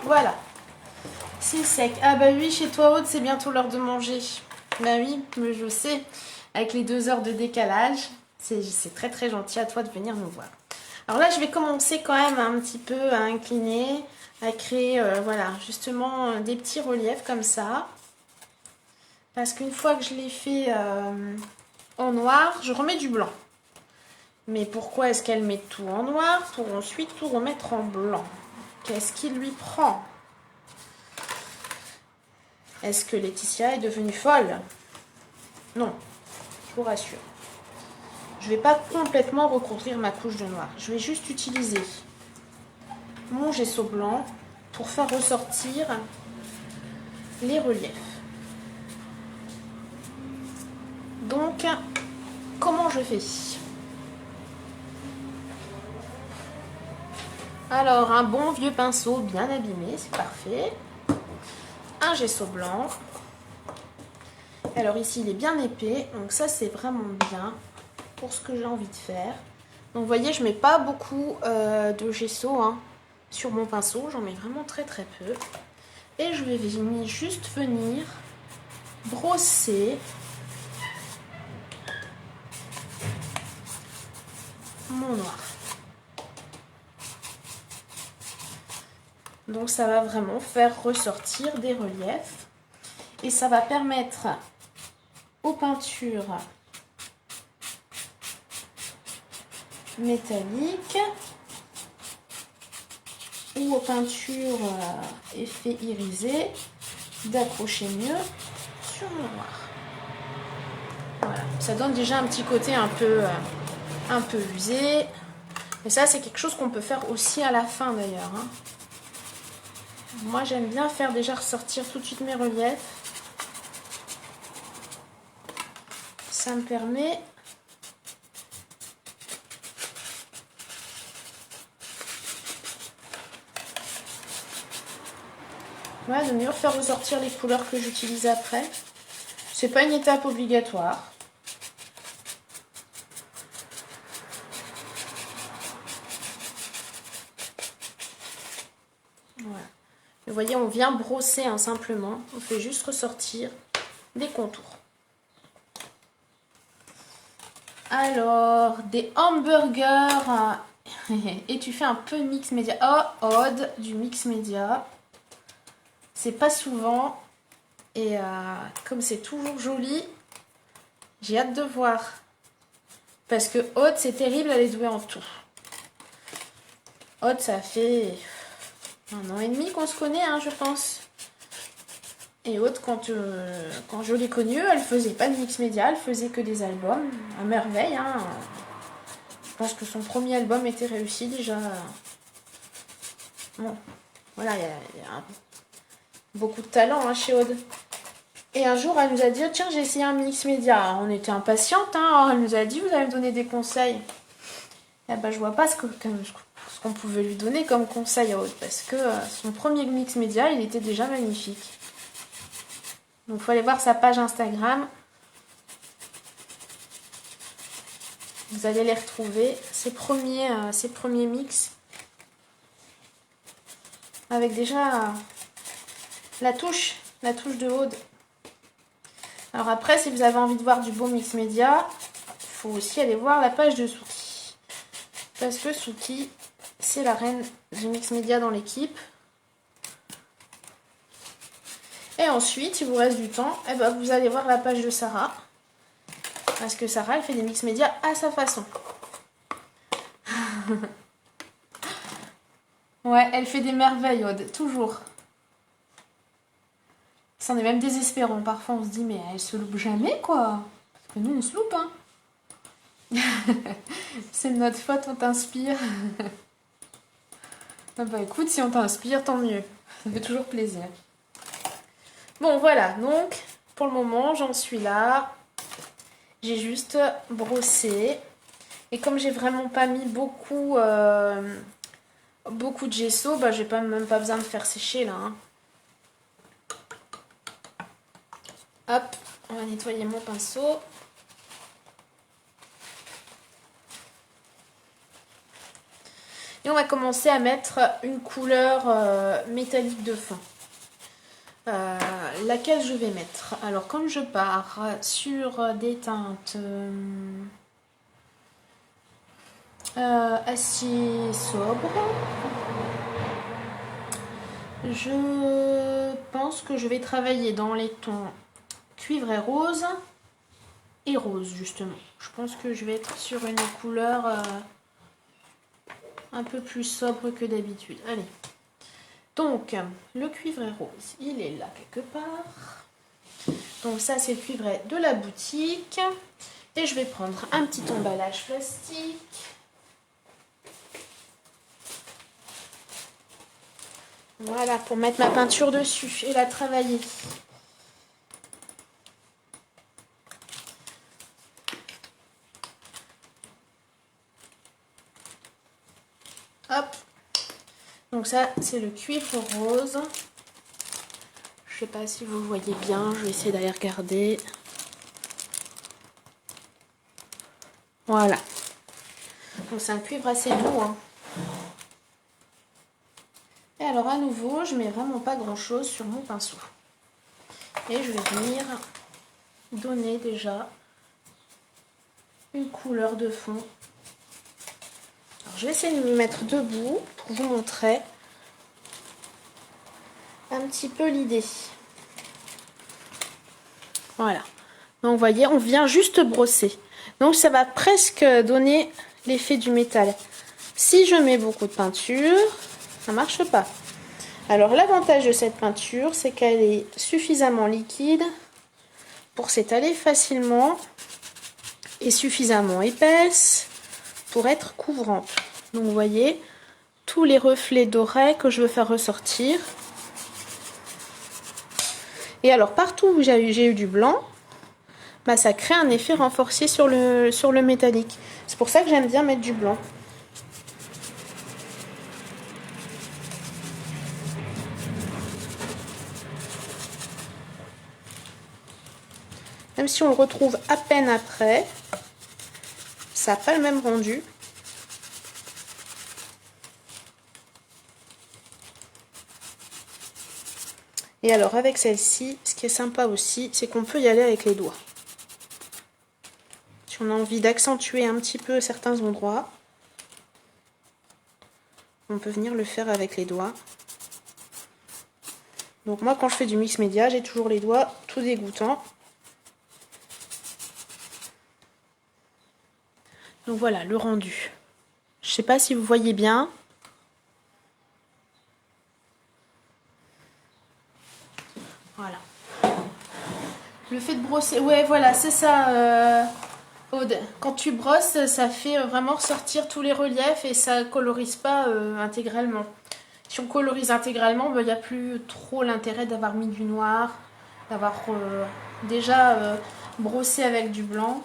A: Voilà, c'est sec. Ah bah oui, chez toi Aude, c'est bientôt l'heure de manger. Bah oui, mais je sais. avec les 2 heures de décalage. C'est très très gentil à toi de venir nous voir. Alors là, je vais commencer quand même un petit peu à incliner, à créer, voilà, justement des petits reliefs comme ça. Parce qu'une fois que je l'ai fait en noir, je remets du blanc. Mais pourquoi est-ce qu'elle met tout en noir pour ensuite tout remettre en blanc? Qu'est-ce qui lui prend? Est-ce que Laetitia est devenue folle? Non, je vous rassure. Je ne vais pas complètement recouvrir ma couche de noir. Je vais juste utiliser mon gesso blanc pour faire ressortir les reliefs. Donc, comment je fais? Alors, un bon vieux pinceau bien abîmé, c'est parfait. Un gesso blanc. Alors ici, il est bien épais, donc ça, c'est vraiment bien pour ce que j'ai envie de faire. Donc, vous voyez, je mets pas beaucoup de gesso sur mon pinceau. J'en mets vraiment très très peu. Et je vais juste venir brosser mon noir. Donc ça va vraiment faire ressortir des reliefs et ça va permettre aux peintures métalliques ou aux peintures effet irisé d'accrocher mieux sur mon noir. Voilà, ça donne déjà un petit côté un peu usé. Et ça, c'est quelque chose qu'on peut faire aussi à la fin d'ailleurs. Moi, j'aime bien faire déjà ressortir tout de suite mes reliefs. Ça me permet de mieux faire ressortir les couleurs que j'utilise après. C'est pas une étape obligatoire. Voilà. Vous voyez, on vient brosser simplement. On fait juste ressortir des contours. Alors, des hamburgers. Et tu fais un peu mix média. Oh, Aude, du mix média. C'est pas souvent. Et comme c'est toujours joli, j'ai hâte de voir. Parce que Aude, c'est terrible, elle est douée en tout. Aude, ça fait 1 an et demi qu'on se connaît, je pense. Et Aude, quand je l'ai connue, elle faisait pas de mix média, elle faisait que des albums. À merveille, Je pense que son premier album était réussi déjà. Bon, voilà, il y a beaucoup de talent chez Aude. Et un jour, elle nous a dit, tiens, j'ai essayé un mix média. On était impatiente, Elle nous a dit, vous allez me donner des conseils. Eh ben, je vois pas ce qu'on pouvait lui donner comme conseil à Aude, parce que son premier mix média, il était déjà magnifique. Donc, il faut aller voir sa page Instagram. Vous allez les retrouver, ses premiers mix. Avec déjà la touche de Aude. Alors après, si vous avez envie de voir du beau mix média, il faut aussi aller voir la page de Souki. Parce que Souki, c'est la reine du mix média dans l'équipe. Et ensuite, si vous reste du temps, vous allez voir la page de Sarah. Parce que Sarah, elle fait des mix médias à sa façon. Ouais, elle fait des merveilles, Aude, toujours. C'en est même désespérant. Parfois, on se dit, mais elle se loupe jamais, quoi. Parce que nous, on se loupe, C'est de notre faute, on t'inspire. Écoute, si on t'inspire, tant mieux. Ça fait toujours plaisir. Bon, voilà. Donc, pour le moment, j'en suis là. J'ai juste brossé. Et comme j'ai vraiment pas mis beaucoup de gesso, j'ai même pas besoin de faire sécher là. Hop, on va nettoyer mon pinceau. Et on va commencer à mettre une couleur métallique de fond. laquelle je vais mettre. Alors comme je pars sur des teintes assez sobres, je pense que je vais travailler dans les tons cuivre et rose justement. Je pense que je vais être sur une couleur un peu plus sobre que d'habitude. Allez. Donc, le cuivret rose, il est là quelque part. Donc ça, c'est le cuivret de la boutique. Et je vais prendre un petit emballage plastique. Voilà, pour mettre ma peinture dessus et la travailler. Hop. Donc ça, c'est le cuivre rose. Je sais pas si vous voyez bien, je vais essayer d'aller regarder. Voilà. Donc c'est un cuivre assez doux, hein. Et alors à nouveau, je mets vraiment pas grand chose sur mon pinceau. Et je vais venir donner déjà une couleur de fond. Alors, je vais essayer de me mettre debout pour vous montrer un petit peu l'idée. Voilà. Donc vous voyez, on vient juste brosser. Donc ça va presque donner l'effet du métal. Si je mets beaucoup de peinture, ça ne marche pas. Alors l'avantage de cette peinture, c'est qu'elle est suffisamment liquide pour s'étaler facilement et suffisamment épaisse pour être couvrante. Donc vous voyez, tous les reflets dorés que je veux faire ressortir. Et alors partout où j'ai eu du blanc, bah, ça crée un effet renforcé sur le métallique. C'est pour ça que j'aime bien mettre du blanc. Même si on le retrouve à peine après, ça n'a pas le même rendu. Et alors avec celle-ci, ce qui est sympa aussi, c'est qu'on peut y aller avec les doigts. Si on a envie d'accentuer un petit peu certains endroits, on peut venir le faire avec les doigts. Donc moi quand je fais du mix média, j'ai toujours les doigts tout dégoûtants. Donc voilà le rendu. Je sais pas si vous voyez bien. Voilà. Le fait de brosser, ouais voilà c'est ça Aude. Quand tu brosses, ça fait vraiment ressortir tous les reliefs et ça colorise pas intégralement. Si on colorise intégralement, il n'y a plus trop l'intérêt d'avoir mis du noir, d'avoir déjà brossé avec du blanc.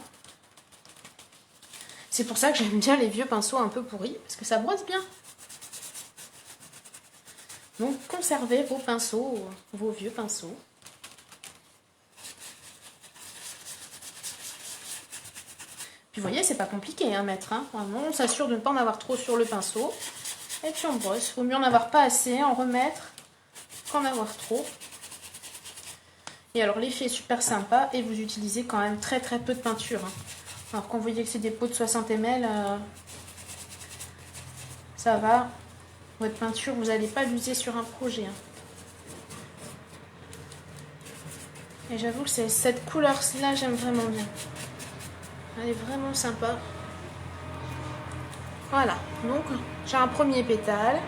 A: C'est pour ça que j'aime bien les vieux pinceaux un peu pourris, parce que ça brosse bien. Donc conservez vos pinceaux, vos vieux pinceaux. Puis vous voyez, c'est pas compliqué à mettre. Hein. Vraiment, on s'assure de ne pas en avoir trop sur le pinceau. Et puis on brosse. Il vaut mieux en avoir pas assez, en remettre, qu'en avoir trop. Et alors l'effet est super sympa et vous utilisez quand même très très peu de peinture. Hein. Alors quand vous voyez que c'est des pots de 60 ml, ça va. Votre peinture, vous n'allez pas l'user sur un projet. Hein. Et j'avoue que cette couleur-là, j'aime vraiment bien. Elle est vraiment sympa. Voilà, donc j'ai un premier pétale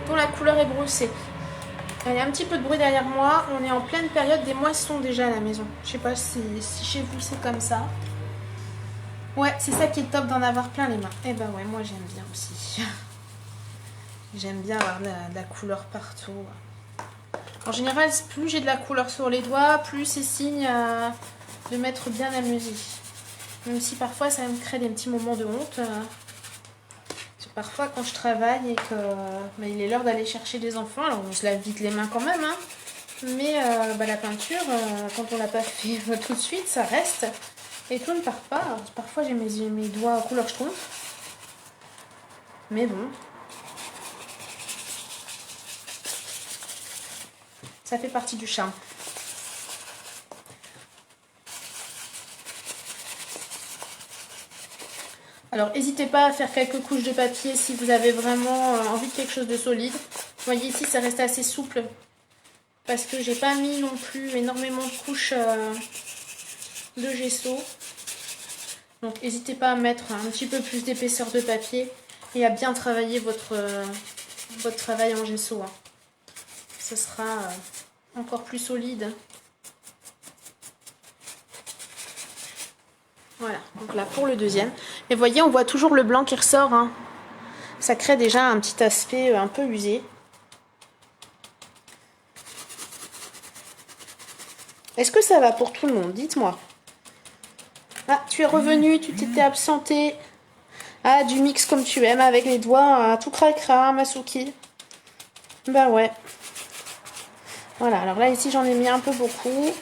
A: dont la couleur est brossée. Il y a un petit peu de bruit derrière moi. On est en pleine période des moissons déjà à la maison. Je sais pas si chez vous c'est comme ça. Ouais, c'est ça qui est top d'en avoir plein les mains. Et ben ouais, moi j'aime bien aussi. J'aime bien avoir de la couleur partout. En général, plus j'ai de la couleur sur les doigts, plus c'est signe de m'être bien amusée. Même si parfois ça me crée des petits moments de honte. Parfois quand je travaille et que il est l'heure d'aller chercher des enfants, alors on se lave vite les mains quand même, hein, mais la peinture, quand on l'a pas fait tout de suite, ça reste et tout ne part pas. Alors, parfois j'ai mes doigts couleur schtroumpf, mais bon. Ça fait partie du charme. Alors, n'hésitez pas à faire quelques couches de papier si vous avez vraiment envie de quelque chose de solide. Vous voyez ici, ça reste assez souple parce que j'ai pas mis non plus énormément de couches de gesso. Donc, n'hésitez pas à mettre un petit peu plus d'épaisseur de papier et à bien travailler votre travail en gesso. Hein. Ce sera encore plus solide. Voilà, donc là pour le deuxième. Et vous voyez, on voit toujours le blanc qui ressort. Hein. Ça crée déjà un petit aspect un peu usé. Est-ce que ça va pour tout le monde? Dites-moi. Ah, tu es revenu, tu t'étais absenté. Ah, du mix comme tu aimes, avec les doigts tout cracra, Masuki. Ben ouais. Voilà, alors là ici j'en ai mis un peu beaucoup.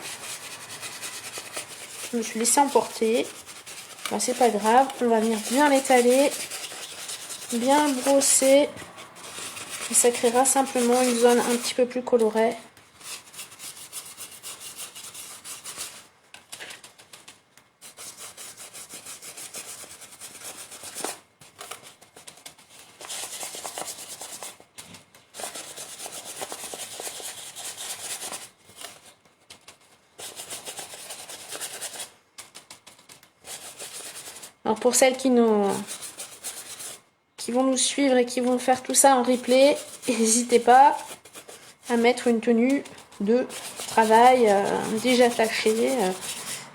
A: Je me suis laissée emporter. Ben, c'est pas grave, on va venir bien l'étaler, bien brosser. Et ça créera simplement une zone un petit peu plus colorée. Alors pour celles qui vont nous suivre et qui vont faire tout ça en replay, n'hésitez pas à mettre une tenue de travail déjà tachée.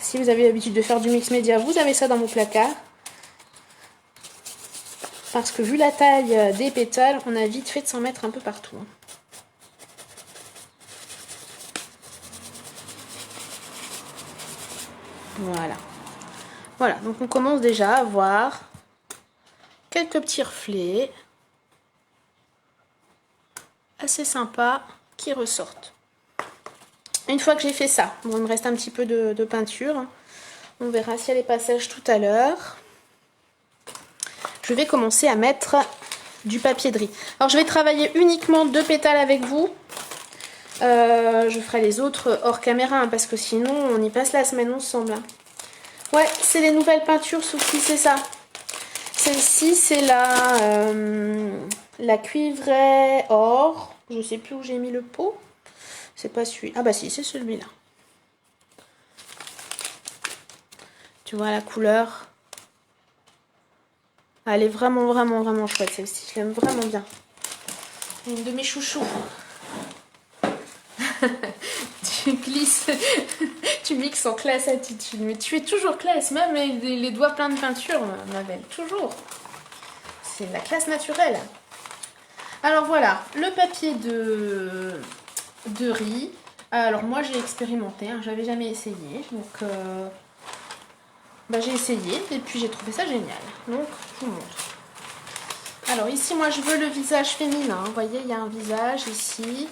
A: Si vous avez l'habitude de faire du mix média, vous avez ça dans vos placards. Parce que vu la taille des pétales, on a vite fait de s'en mettre un peu partout. Voilà. Voilà, donc on commence déjà à voir quelques petits reflets assez sympas qui ressortent. Une fois que j'ai fait ça, bon, il me reste un petit peu de peinture. On verra s'il y a les passages tout à l'heure. Je vais commencer à mettre du papier de riz. Alors je vais travailler uniquement 2 pétales avec vous. Je ferai les autres hors caméra hein, parce que sinon on y passe la semaine ensemble. Hein. Ouais, c'est les nouvelles peintures Souki, c'est ça. Celle-ci, c'est la cuivrée or. Je sais plus où j'ai mis le pot. C'est pas celui. Ah bah si, c'est celui-là. Tu vois la couleur. Elle est vraiment, vraiment, vraiment chouette celle-ci. Je l'aime vraiment bien. Une de mes chouchous. Tu glisses, tu mixes en classe attitude. Mais tu es toujours classe, même les doigts pleins de peinture, ma belle. Toujours. C'est la classe naturelle. Alors voilà, le papier de riz. Alors moi j'ai expérimenté, hein, j'avais jamais essayé. Donc j'ai essayé et puis j'ai trouvé ça génial. Donc je vous montre. Alors ici moi je veux le visage féminin. Vous voyez, il y a un visage ici.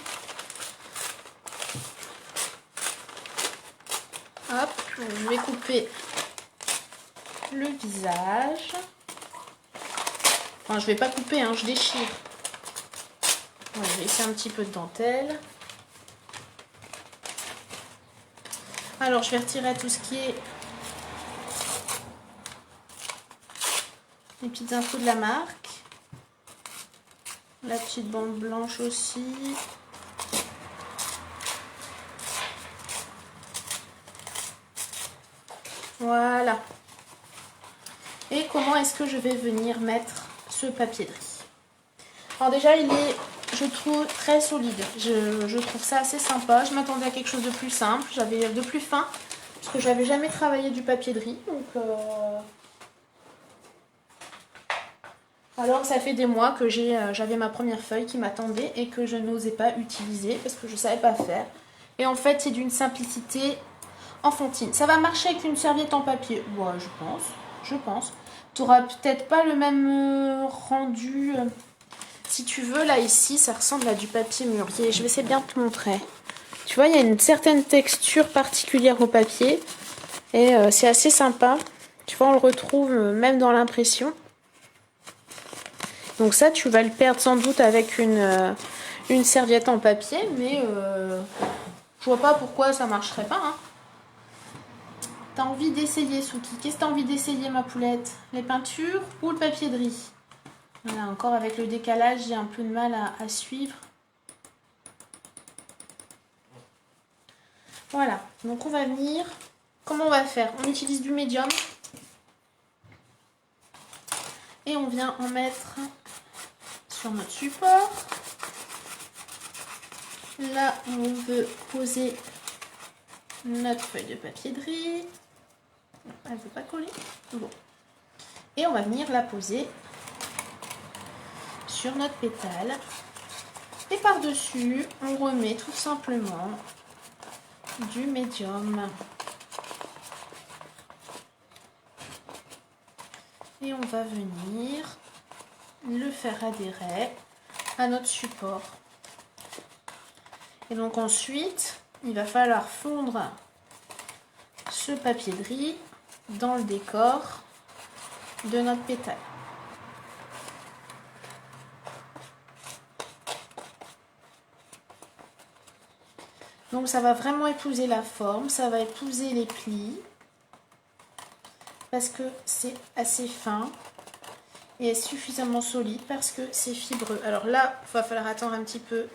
A: Hop, je vais couper le visage. Enfin, je vais pas couper, hein, je déchire. Voilà, je vais laisser un petit peu de dentelle. Alors, je vais retirer tout ce qui est les petites infos de la marque. La petite bande blanche aussi. Voilà. Et comment est-ce que je vais venir mettre ce papier de riz? Alors déjà, il est, je trouve, très solide. Je trouve ça assez sympa. Je m'attendais à quelque chose de plus simple, de plus fin, parce que j'avais jamais travaillé du papier de riz. Donc, alors, ça fait des mois que j'avais ma première feuille qui m'attendait et que je n'osais pas utiliser parce que je ne savais pas faire. Et en fait, c'est d'une simplicité enfantine. Ça va marcher avec une serviette en papier. Ouais, je pense. Tu n'auras peut-être pas le même rendu. Si tu veux, là, ici, ça ressemble à du papier mûrier. Je vais essayer bien de te montrer. Tu vois, il y a une certaine texture particulière au papier. Et c'est assez sympa. Tu vois, on le retrouve même dans l'impression. Donc ça, tu vas le perdre sans doute avec une serviette en papier. Mais Je vois pas pourquoi ça marcherait pas. Hein. T'as envie d'essayer, Souki? Qu'est-ce que t'as envie d'essayer, ma poulette? Les peintures ou le papier de riz? Voilà, encore avec le décalage, j'ai un peu de mal à suivre. Voilà, donc on va venir. Comment on va faire? On utilise du médium. Et on vient en mettre sur notre support. Là, on veut poser notre feuille de papier de riz. Elle ne veut pas coller. Bon. Et on va venir la poser sur notre pétale. Et par-dessus, on remet tout simplement du médium. Et on va venir le faire adhérer à notre support. Et donc ensuite, il va falloir fondre ce papier de riz dans le décor de notre pétale. Donc ça va vraiment épouser la forme, ça va épouser les plis parce que c'est assez fin et suffisamment solide parce que c'est fibreux. Alors là, il va falloir attendre un petit peu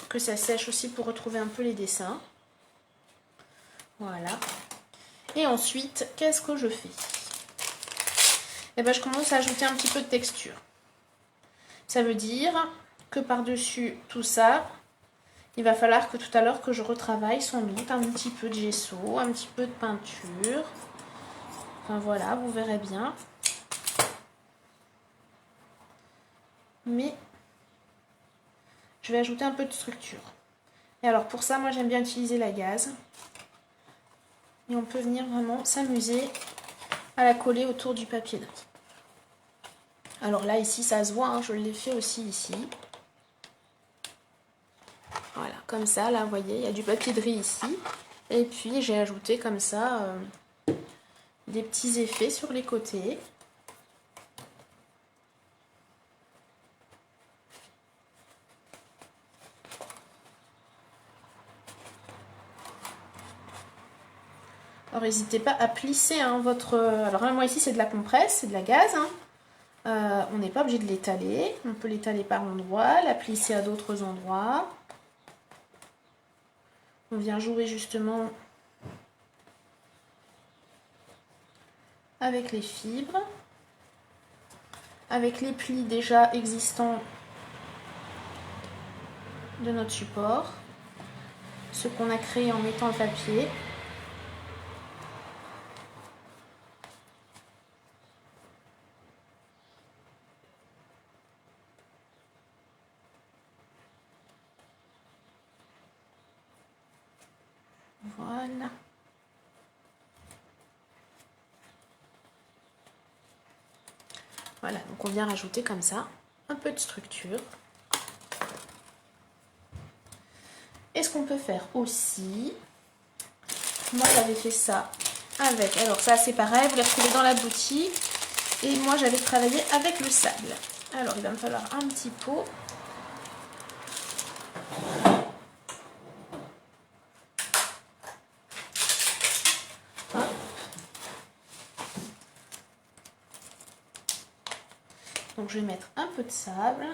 A: que ça sèche aussi pour retrouver un peu les dessins. Voilà. Et ensuite, qu'est-ce que je fais? Eh bien, je commence à ajouter un petit peu de texture. Ça veut dire que par-dessus tout ça, il va falloir que tout à l'heure que je retravaille sans doute un petit peu de gesso, un petit peu de peinture. Enfin voilà, vous verrez bien. Mais je vais ajouter un peu de structure. Et alors pour ça, moi j'aime bien utiliser la gaze. Et on peut venir vraiment s'amuser à la coller autour du papier de riz. Alors là, ici, ça se voit, hein, je l'ai fait aussi ici. Voilà, comme ça, là, vous voyez, il y a du papier de riz ici. Et puis, j'ai ajouté comme ça des petits effets sur les côtés. Alors, n'hésitez pas à plisser hein, votre... Alors là, moi, ici, c'est de la compresse, c'est de la gaze. Hein. On n'est pas obligé de l'étaler. On peut l'étaler par endroits, la plisser à d'autres endroits. On vient jouer justement avec les fibres, avec les plis déjà existants de notre support, ce qu'on a créé en mettant le papier. Voilà. Voilà, donc on vient rajouter comme ça un peu de structure. Et ce qu'on peut faire aussi, moi j'avais fait ça avec, alors ça c'est pareil, vous les retrouvez dans la boutique. Et moi j'avais travaillé avec le sable. Alors il va me falloir un petit pot. Donc je vais mettre un peu de sable.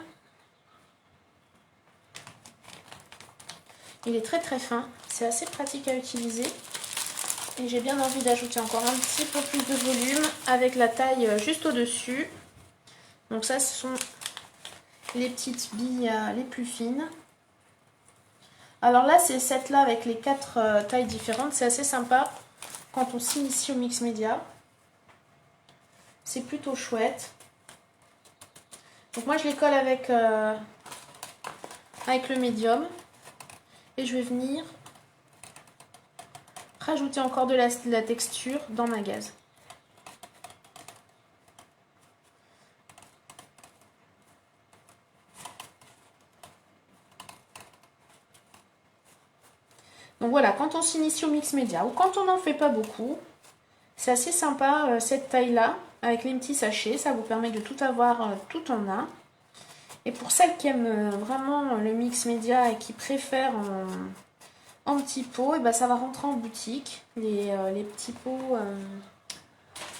A: Il est très très fin, c'est assez pratique à utiliser. Et j'ai bien envie d'ajouter encore un petit peu plus de volume avec la taille juste au-dessus. Donc ça, ce sont les petites billes les plus fines. Alors là, c'est cette là avec les 4 tailles différentes. C'est assez sympa quand on s'initie au mix média. C'est plutôt chouette. Donc moi, je les colle avec le médium. Et je vais venir rajouter encore de la texture dans ma gaze. Donc voilà, quand on s'initie au mix média ou quand on n'en fait pas beaucoup, c'est assez sympa cette taille-là avec les petits sachets. Ça vous permet de tout avoir tout en un. Et pour celles qui aiment vraiment le mix média et qui préfèrent en petits pots, et ben ça va rentrer en boutique. Les petits pots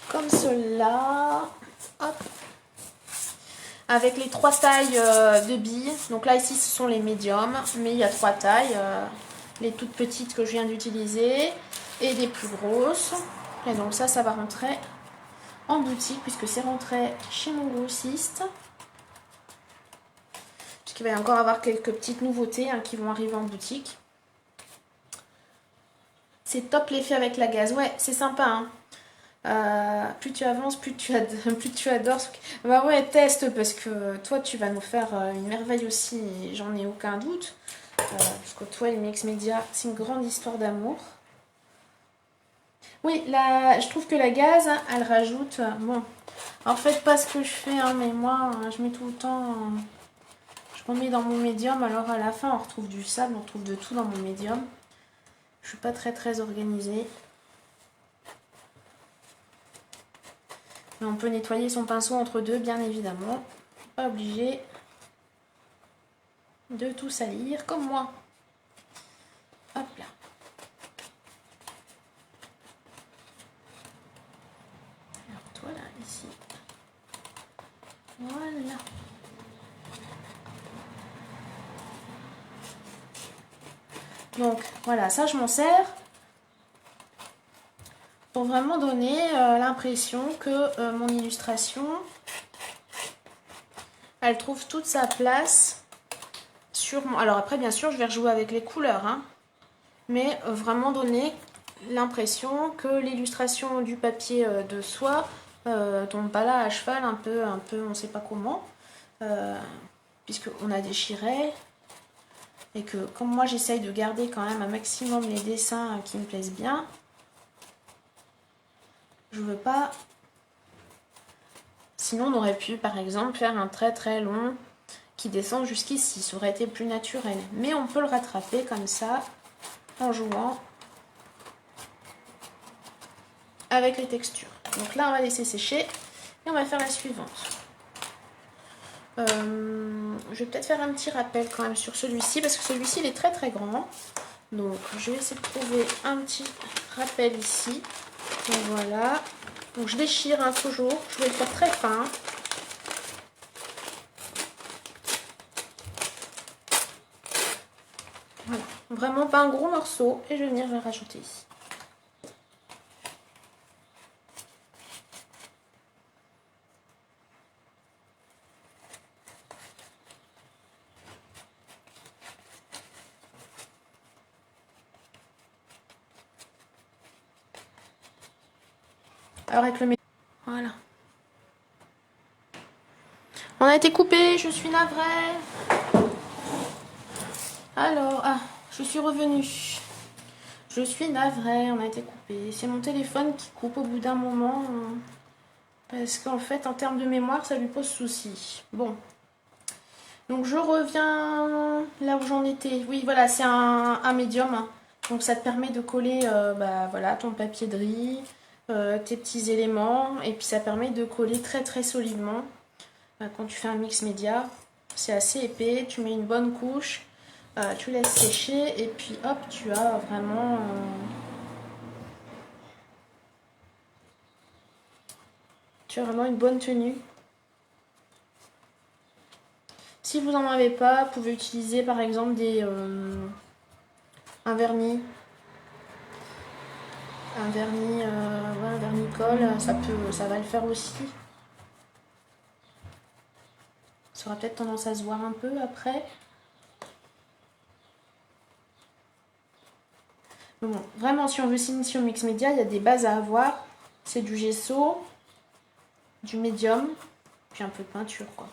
A: comme ceux-là. Hop. Avec les 3 tailles de billes. Donc là ici ce sont les médiums, mais il y a 3 tailles. Les toutes petites que je viens d'utiliser et des plus grosses. Et donc ça va rentrer en boutique puisque c'est rentré chez mon grossiste. Puisqu'il va y encore avoir quelques petites nouveautés qui vont arriver en boutique. C'est top l'effet avec la gaze. Ouais, c'est sympa. Plus tu avances, plus tu adores. Bah ouais, teste parce que toi tu vas nous faire une merveille aussi, j'en ai aucun doute. Parce que toi, les mix média, c'est une grande histoire d'amour. Oui, je trouve que la gaze, elle rajoute. Bon, en fait, pas ce que je fais, mais moi, je mets tout le temps. Je remets dans mon médium, alors à la fin, on retrouve du sable, on retrouve de tout dans mon médium. Je suis pas très organisée. Mais on peut nettoyer son pinceau entre deux, bien évidemment. Pas obligé de tout salir, comme moi. Hop là. Alors toi là, ici. Voilà. Donc voilà, ça je m'en sers pour vraiment donner l'impression que mon illustration, elle trouve toute sa place sur mon... Alors après, bien sûr, je vais rejouer avec les couleurs, mais vraiment donner l'impression que l'illustration du papier de soie tombe pas là à cheval, un peu, on sait pas comment, puisqu'on a déchiré. Et que comme moi j'essaye de garder quand même un maximum les dessins qui me plaisent bien, je veux pas. Sinon on aurait pu par exemple faire un très long qui descend jusqu'ici, ça aurait été plus naturel. Mais on peut le rattraper comme ça en jouant avec les textures. Donc là on va laisser sécher et on va faire la suivante. Je vais peut-être faire un petit rappel quand même sur celui-ci parce que celui-ci il est très grand. Donc je vais essayer de trouver un petit rappel ici. Donc voilà. Donc je déchire toujours. Je vais le faire très fin. Voilà. Vraiment pas un gros morceau. Et je vais venir le rajouter ici. Alors avec le... Voilà. On a été coupé, je suis navrée. Alors, je suis revenue. Je suis navrée, on a été coupé. C'est mon téléphone qui coupe au bout d'un moment. Parce qu'en fait, en termes de mémoire, ça lui pose souci. Bon. Donc je reviens là où j'en étais. Oui, voilà, c'est un médium. Donc ça te permet de coller voilà, ton papier de riz, tes petits éléments. Et puis ça permet de coller très solidement. Quand tu fais un mix média, c'est assez épais. Tu mets une bonne couche, tu laisses sécher. Et puis hop, tu as vraiment... tu as vraiment une bonne tenue. Si vous n'en avez pas, vous pouvez utiliser par exemple un vernis. Un vernis, un vernis-colle, ça va le faire aussi. Ça aura peut-être tendance à se voir un peu après. Mais bon, vraiment, si on veut s'initier au mix média, il y a des bases à avoir. C'est du gesso, du médium, puis un peu de peinture, quoi.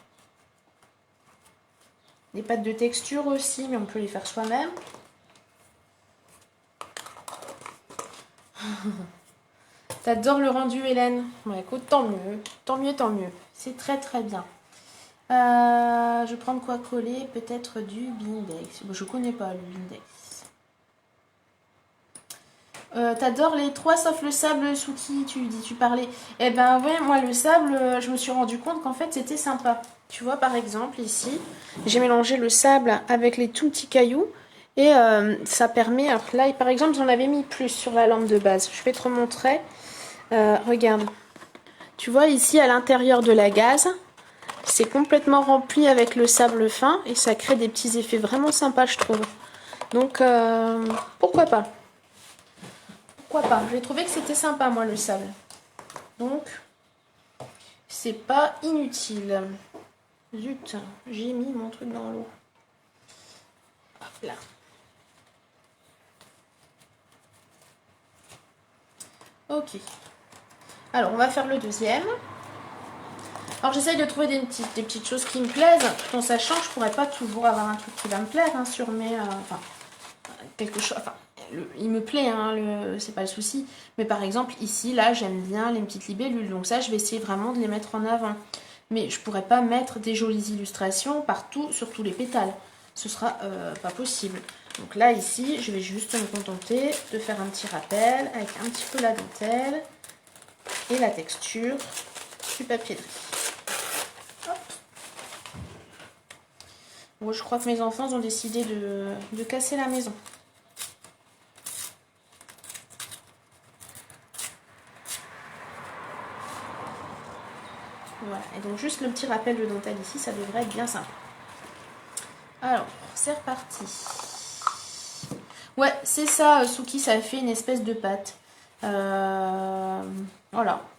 A: Des pâtes de texture aussi, mais on peut les faire soi-même. T'adores le rendu, Hélène? Bon, écoute, tant mieux. C'est très bien. Je vais prendre quoi coller? Peut-être du Bindex. Bon, je connais pas le Bindex. T'adores les trois sauf le sable, Suki, tu parlais. Eh ben ouais, moi le sable, je me suis rendu compte qu'en fait c'était sympa. Tu vois, par exemple, ici, j'ai mélangé le sable avec les tout petits cailloux. Et ça permet, alors là, par exemple, j'en avais mis plus sur la lampe de base. Je vais te remontrer. Regarde. Tu vois, ici, à l'intérieur de la gaze, c'est complètement rempli avec le sable fin. Et ça crée des petits effets vraiment sympas, je trouve. Donc, pourquoi pas? Pourquoi pas? J'ai trouvé que c'était sympa, moi, le sable. Donc, c'est pas inutile. Zut, j'ai mis mon truc dans l'eau. Hop là. Ok. Alors, on va faire le deuxième. Alors, j'essaye de trouver des petites choses qui me plaisent, tout en sachant que je pourrais pas toujours avoir un truc qui va me plaire hein, sur mes... enfin, quelque chose... Enfin, il me plaît, hein, c'est pas le souci. Mais par exemple, ici, là, j'aime bien les petites libellules. Donc ça, je vais essayer vraiment de les mettre en avant. Mais je pourrais pas mettre des jolies illustrations partout, sur tous les pétales. Ce sera pas possible. Donc là, ici, je vais juste me contenter de faire un petit rappel avec un petit peu la dentelle et la texture du papier de riz. Hop. Bon, je crois que mes enfants ont décidé de casser la maison. Voilà, et donc juste le petit rappel de dentelle ici, ça devrait être bien simple. Alors, c'est reparti. Ouais, c'est ça, Suki, ça fait une espèce de pâte. Voilà,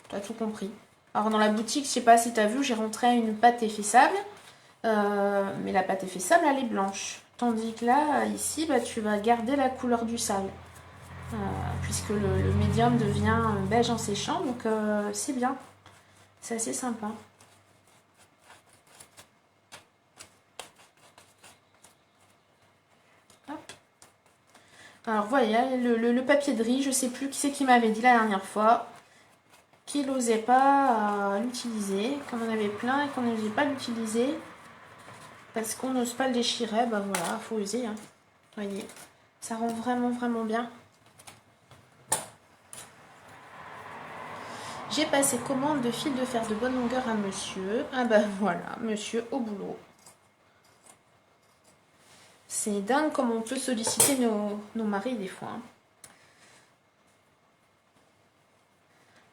A: t'as tout compris. Alors dans la boutique, je sais pas si t'as vu, j'ai rentré une pâte effet sable. Mais la pâte effet sable, elle est blanche. Tandis que là, ici, bah, tu vas garder la couleur du sable. Puisque le médium devient beige en séchant, donc c'est bien. C'est assez sympa. Hop. Alors voilà, le papier de riz, je sais plus qui c'est qui m'avait dit la dernière fois qu'il n'osait pas l'utiliser, qu'on en avait plein et qu'on n'osait pas l'utiliser parce qu'on n'ose pas le déchirer. Bah voilà, faut oser. Hein. Voyez, ça rend vraiment vraiment bien. J'ai passé commande de fil de fer de bonne longueur à monsieur. Ah bah voilà, monsieur au boulot. C'est dingue comme on peut solliciter nos maris des fois. Hein.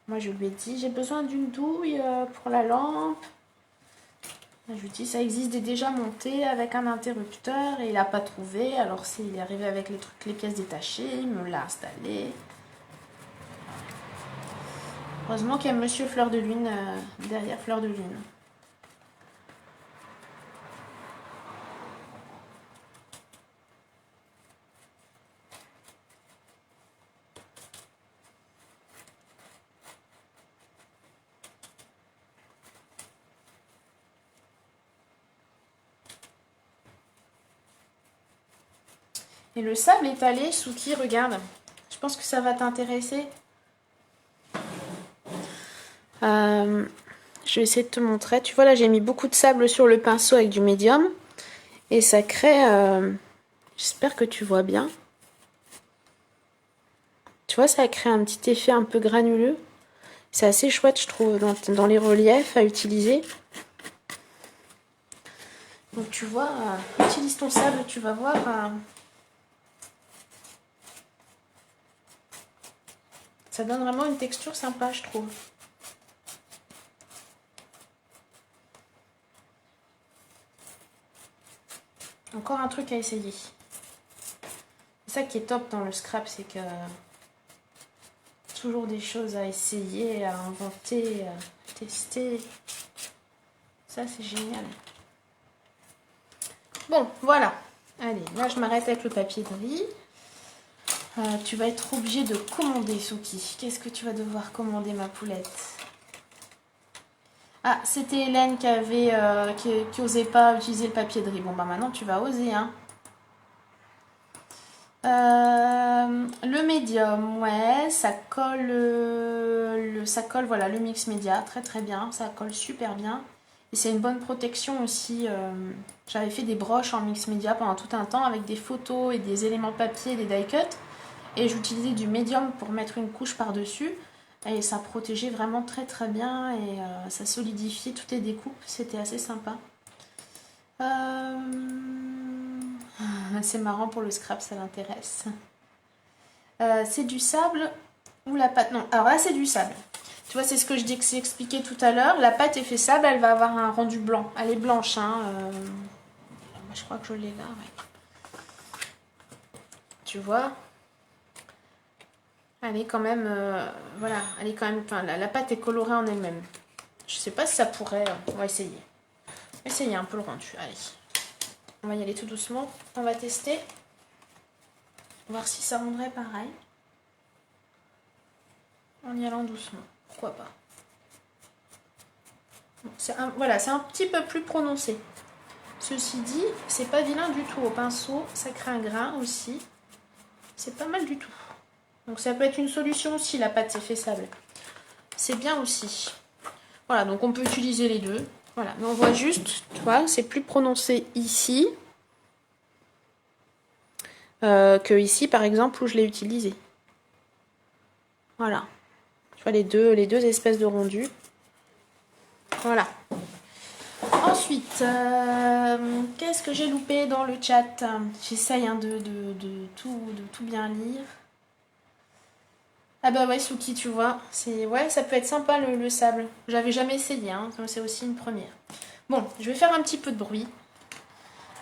A: Moi je lui ai dit, j'ai besoin d'une douille pour la lampe. Je lui ai dit, ça existe déjà monté avec un interrupteur et il n'a pas trouvé. Alors il est arrivé avec les pièces détachées, il me l'a installé. Heureusement qu'il y a monsieur Fleur de Lune derrière Fleur de Lune. Et le sable étalé, Suki, regarde. Je pense que ça va t'intéresser. Je vais essayer de te montrer. Tu vois, là, j'ai mis beaucoup de sable sur le pinceau avec du médium. Et ça crée... J'espère que tu vois bien. Tu vois, ça crée un petit effet un peu granuleux. C'est assez chouette, je trouve, dans les reliefs à utiliser. Donc, tu vois, utilise ton sable, tu vas voir... Ça donne vraiment une texture sympa, je trouve. Encore un truc à essayer. C'est ça qui est top dans le scrap, c'est que toujours des choses à essayer, à inventer, à tester. Ça, c'est génial. Bon, voilà. Allez, là, je m'arrête avec le papier de riz. Tu vas être obligé de commander, Suki. Qu'est-ce que tu vas devoir commander, ma poulette? Ah, c'était Hélène qui osait pas utiliser le papier de riz. Bon, bah maintenant, tu vas oser, hein. Le médium, ouais, ça colle, voilà, le mix média, très très bien, ça colle super bien. Et c'est une bonne protection aussi. J'avais fait des broches en mix média pendant tout un temps avec des photos et des éléments papier, des die cut. Et j'utilisais du médium pour mettre une couche par-dessus. Et ça protégeait vraiment très très bien et ça solidifiait toutes les découpes. C'était assez sympa. C'est marrant pour le scrap, ça l'intéresse. C'est du sable ou la pâte? Non, alors là c'est du sable. Tu vois, c'est ce que je j'ai expliqué tout à l'heure. La pâte effet sable, elle va avoir un rendu blanc. Elle est blanche, hein. Je crois que je l'ai là, ouais. Tu vois, elle est quand même, voilà, elle est quand même, enfin, la pâte est colorée en elle-même. Je sais pas si ça pourrait, on va essayer. Essayer un peu le rendu, allez. On va y aller tout doucement, on va tester. Voir si ça rendrait pareil. En y allant doucement, pourquoi pas. Voilà, c'est un petit peu plus prononcé. Ceci dit, c'est pas vilain du tout. Au pinceau, ça crée un grain aussi. C'est pas mal du tout. Donc ça peut être une solution aussi, la pâte effet sable. C'est bien aussi. Voilà, donc on peut utiliser les deux. Voilà, mais on voit juste, tu vois, c'est plus prononcé ici que ici, par exemple, où je l'ai utilisé. Voilà. Tu vois les deux espèces de rendus. Voilà. Ensuite, qu'est-ce que j'ai loupé dans le chat? J'essaye hein, de tout bien lire. Ah bah ouais, Suki, tu vois, ouais, ça peut être sympa le sable. J'avais jamais essayé, hein, c'est aussi une première. Bon, je vais faire un petit peu de bruit.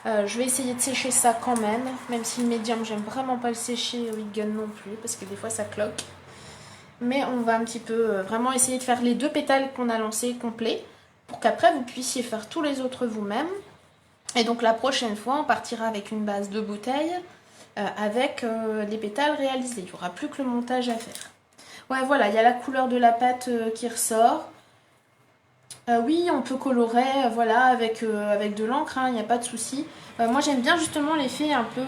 A: Je vais essayer de sécher ça quand même si le médium, j'aime vraiment pas le sécher au heat gun non plus, parce que des fois ça cloque. Mais on va un petit peu vraiment essayer de faire les 2 pétales qu'on a lancés complets, pour qu'après vous puissiez faire tous les autres vous-même. Et donc la prochaine fois, on partira avec une base de bouteille, avec les pétales réalisés. Il n'y aura plus que le montage à faire. Ouais, voilà, il y a la couleur de la pâte qui ressort. Oui, on peut colorer voilà, avec de l'encre, il n'y a pas de souci. Moi, j'aime bien justement l'effet un peu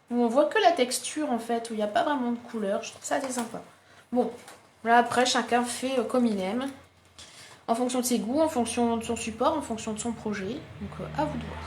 A: où on voit que la texture, en fait, où il n'y a pas vraiment de couleur. Je trouve ça assez sympa. Bon, là, après, chacun fait comme il aime. En fonction de ses goûts, en fonction de son support, en fonction de son projet. Donc, à vous de voir.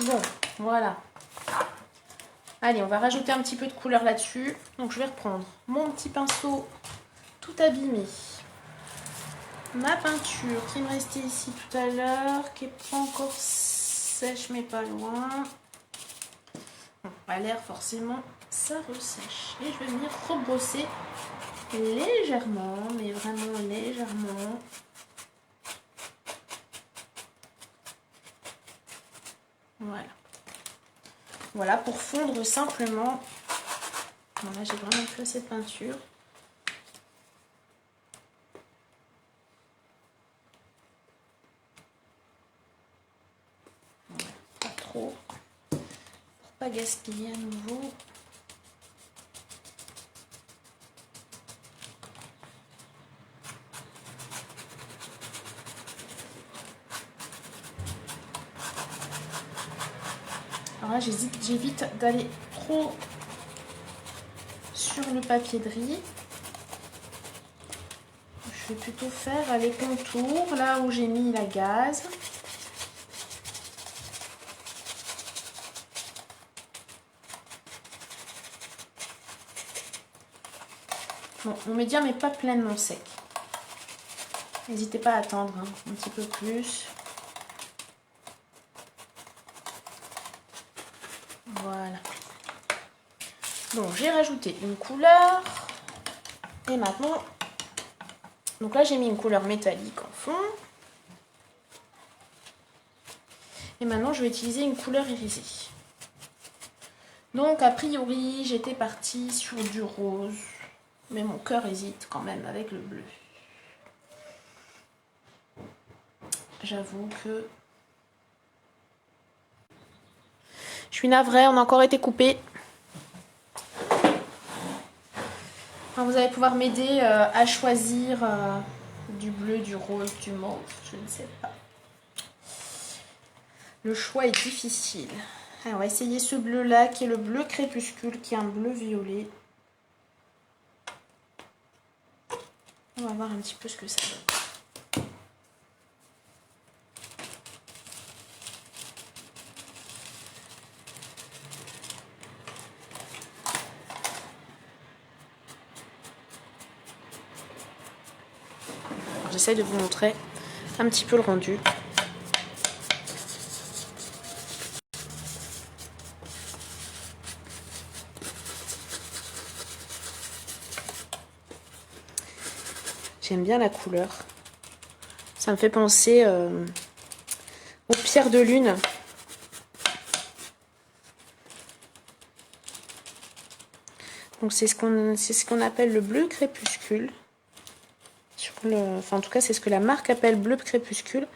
A: Bon, voilà. Allez, on va rajouter un petit peu de couleur là-dessus. Donc je vais reprendre mon petit pinceau tout abîmé. Ma peinture qui me restait ici tout à l'heure, qui n'est pas encore sèche mais pas loin. Bon, à l'air forcément ça ressèche. Et je vais venir rebrosser légèrement, mais vraiment légèrement. Voilà. Voilà, pour fondre simplement. Bon, là, j'ai vraiment plus assez de peinture. Voilà, pas trop. Pour pas gaspiller à nouveau. Alors là, j'évite d'aller trop sur le papier de riz. Je vais plutôt faire les contours, là où j'ai mis la gaze. Bon, mon médium n'est pas pleinement sec. N'hésitez pas à attendre hein, un petit peu plus. Voilà. Donc j'ai rajouté une couleur. Et maintenant, donc là j'ai mis une couleur métallique en fond. Et maintenant je vais utiliser une couleur irisée. Donc a priori j'étais partie sur du rose. Mais mon cœur hésite quand même avec le bleu. J'avoue que... Je suis navrée, on a encore été coupé. Enfin, vous allez pouvoir m'aider à choisir du bleu, du rose, du mauve, je ne sais pas. Le choix est difficile. Alors, on va essayer ce bleu-là, qui est le bleu crépuscule, qui est un bleu violet. On va voir un petit peu ce que ça donne. J'essaie de vous montrer un petit peu le rendu. J'aime bien la couleur. Ça me fait penser aux pierres de lune. Donc c'est ce qu'on appelle le bleu crépuscule. Enfin en tout cas c'est ce que la marque appelle bleu crépuscule.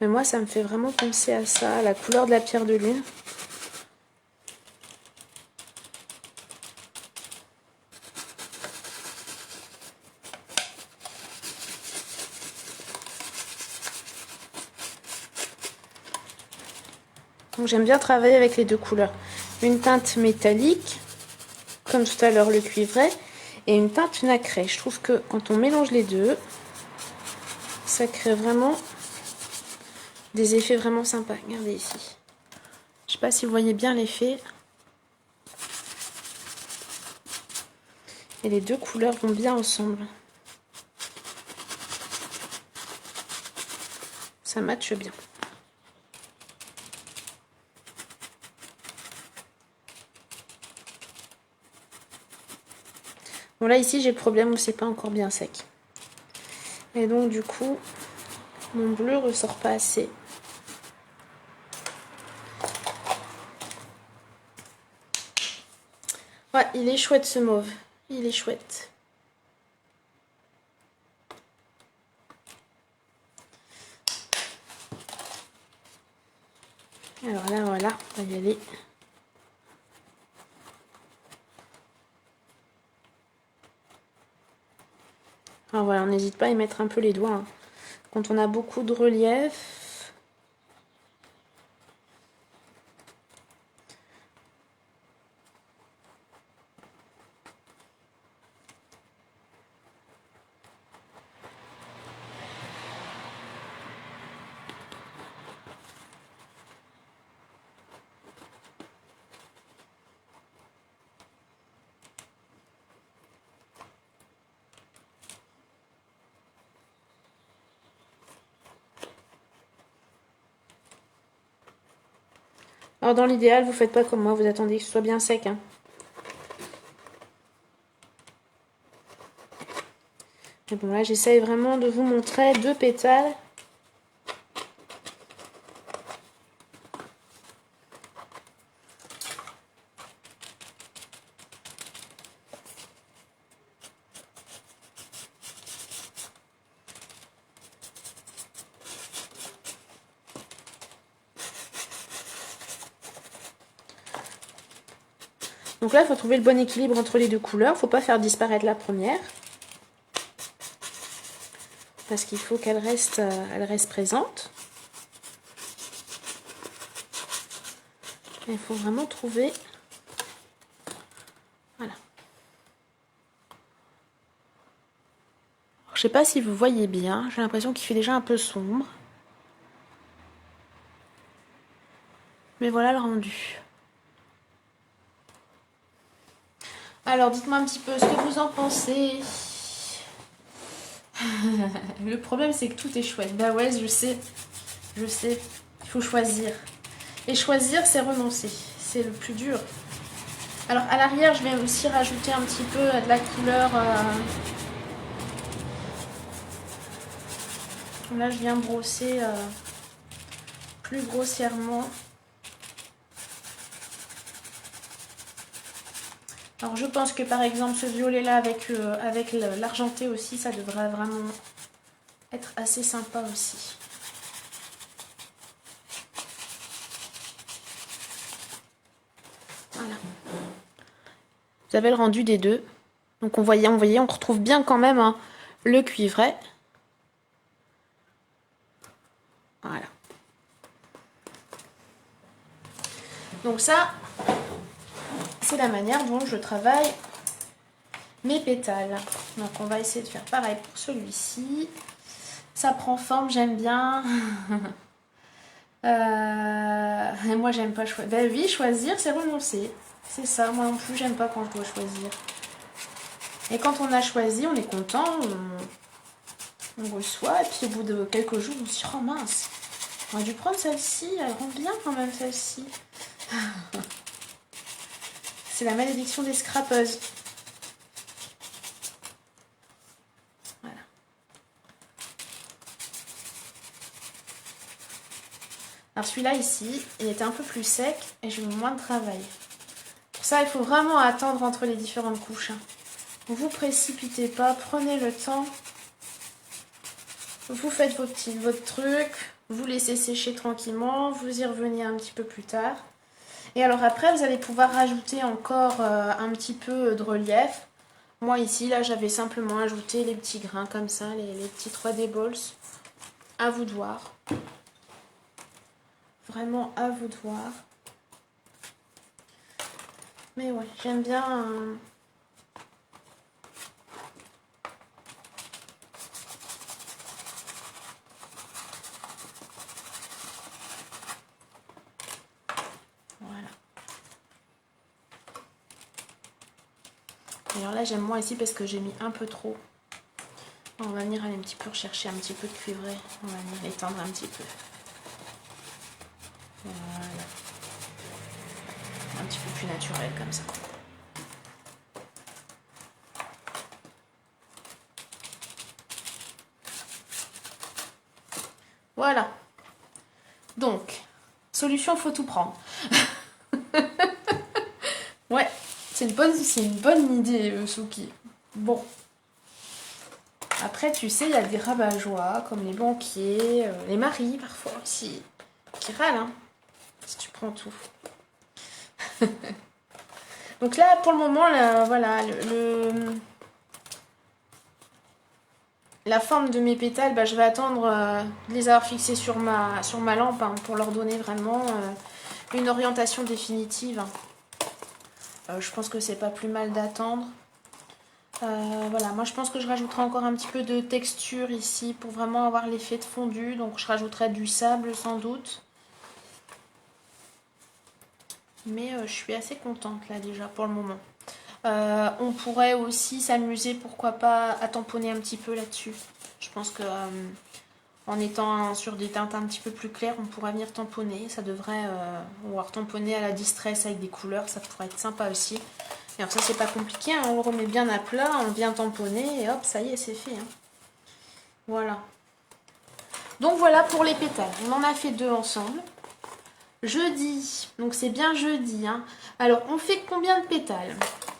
A: Mais moi ça me fait vraiment penser à ça, à la couleur de la pierre de lune. Donc j'aime bien travailler avec les deux couleurs. Une teinte métallique, comme tout à l'heure le cuivré, et une teinte nacrée. Je trouve que quand on mélange les deux, ça crée vraiment des effets vraiment sympas. Regardez ici. Je sais pas si vous voyez bien l'effet. Et les deux couleurs vont bien ensemble. Ça matche bien. Bon là ici j'ai le problème où c'est pas encore bien sec. Et donc du coup, mon bleu ressort pas assez. Ouais, il est chouette ce mauve. Il est chouette. Alors là, voilà, on va y aller. Alors voilà, on n'hésite pas à y mettre un peu les doigts. Hein. Quand on a beaucoup de relief. Alors dans l'idéal, vous faites pas comme moi, vous attendez que ce soit bien sec. Hein. Et bon là, j'essaye vraiment de vous montrer 2 pétales. Donc là, il faut trouver le bon équilibre entre les 2 couleurs. Il ne faut pas faire disparaître la première. Parce qu'il faut qu'elle reste présente. Il faut vraiment trouver... Voilà. Alors, je ne sais pas si vous voyez bien. J'ai l'impression qu'il fait déjà un peu sombre. Mais voilà le rendu. Alors, dites-moi un petit peu ce que vous en pensez. Le problème, c'est que tout est chouette. Bah ouais, je sais. Je sais. Il faut choisir. Et choisir, c'est renoncer. C'est le plus dur. Alors, à l'arrière, je vais aussi rajouter un petit peu de la couleur. Là, je viens brosser plus grossièrement. Alors je pense que par exemple ce violet là avec l'argenté aussi, ça devrait vraiment être assez sympa aussi. Voilà. Vous avez le rendu des 2. Donc on voyait, on retrouve bien quand même hein, le cuivré. Voilà. Donc ça, c'est la manière dont je travaille mes pétales. Donc on va essayer de faire pareil pour celui-ci. Ça prend forme, j'aime bien. Moi j'aime pas choisir. Ben oui, choisir c'est renoncer. C'est ça, moi non plus j'aime pas quand je dois choisir. Et quand on a choisi, on est content, on reçoit, et puis au bout de quelques jours, on se dit oh mince, on a dû prendre celle-ci, elle rend bien quand même celle-ci. C'est la malédiction des scrapeuses. Voilà. Alors celui-là ici, il était un peu plus sec et j'ai eu moins de travail. Pour ça, il faut vraiment attendre entre les différentes couches. Ne vous précipitez pas, prenez le temps. Vous faites votre truc, vous laissez sécher tranquillement, vous y revenez un petit peu plus tard. Et alors après, vous allez pouvoir rajouter encore un petit peu de relief. Moi ici, là, j'avais simplement ajouté les petits grains comme ça, les petits 3D balls. À vous de voir. Vraiment à vous de voir. Mais ouais, j'aime bien... Voilà. Alors là, j'aime moins ici parce que j'ai mis un peu trop. On va venir aller un petit peu rechercher un petit peu de cuivré. On va venir l'étendre un petit peu. Voilà. Un petit peu plus naturel comme ça. Voilà. Donc, solution, faut tout prendre. Ouais, c'est une bonne idée, Suki. Bon. Après, tu sais, il y a des rabat-joie, comme les banquiers, les maris, parfois aussi, qui râlent, hein, si tu prends tout. Donc là, pour le moment, là, voilà, la forme de mes pétales, bah, je vais attendre de les avoir fixés sur ma lampe hein, pour leur donner vraiment une orientation définitive. Je pense que c'est pas plus mal d'attendre. Voilà, moi je pense que je rajouterai encore un petit peu de texture ici pour vraiment avoir l'effet de fondu. Donc je rajouterai du sable sans doute. Mais je suis assez contente là déjà pour le moment. On pourrait aussi s'amuser, pourquoi pas, à tamponner un petit peu là-dessus. Je pense que En étant sur des teintes un petit peu plus claires, on pourrait venir tamponner. Ça devrait, ou alors tamponner à la distress avec des couleurs, ça pourrait être sympa aussi. Et alors ça, c'est pas compliqué, hein, on le remet bien à plat, on vient tamponner et hop, ça y est, c'est fait. Hein. Voilà. Donc voilà pour les pétales. On en a fait 2 ensemble. Jeudi, donc c'est bien jeudi. Hein. Alors, on fait combien de pétales?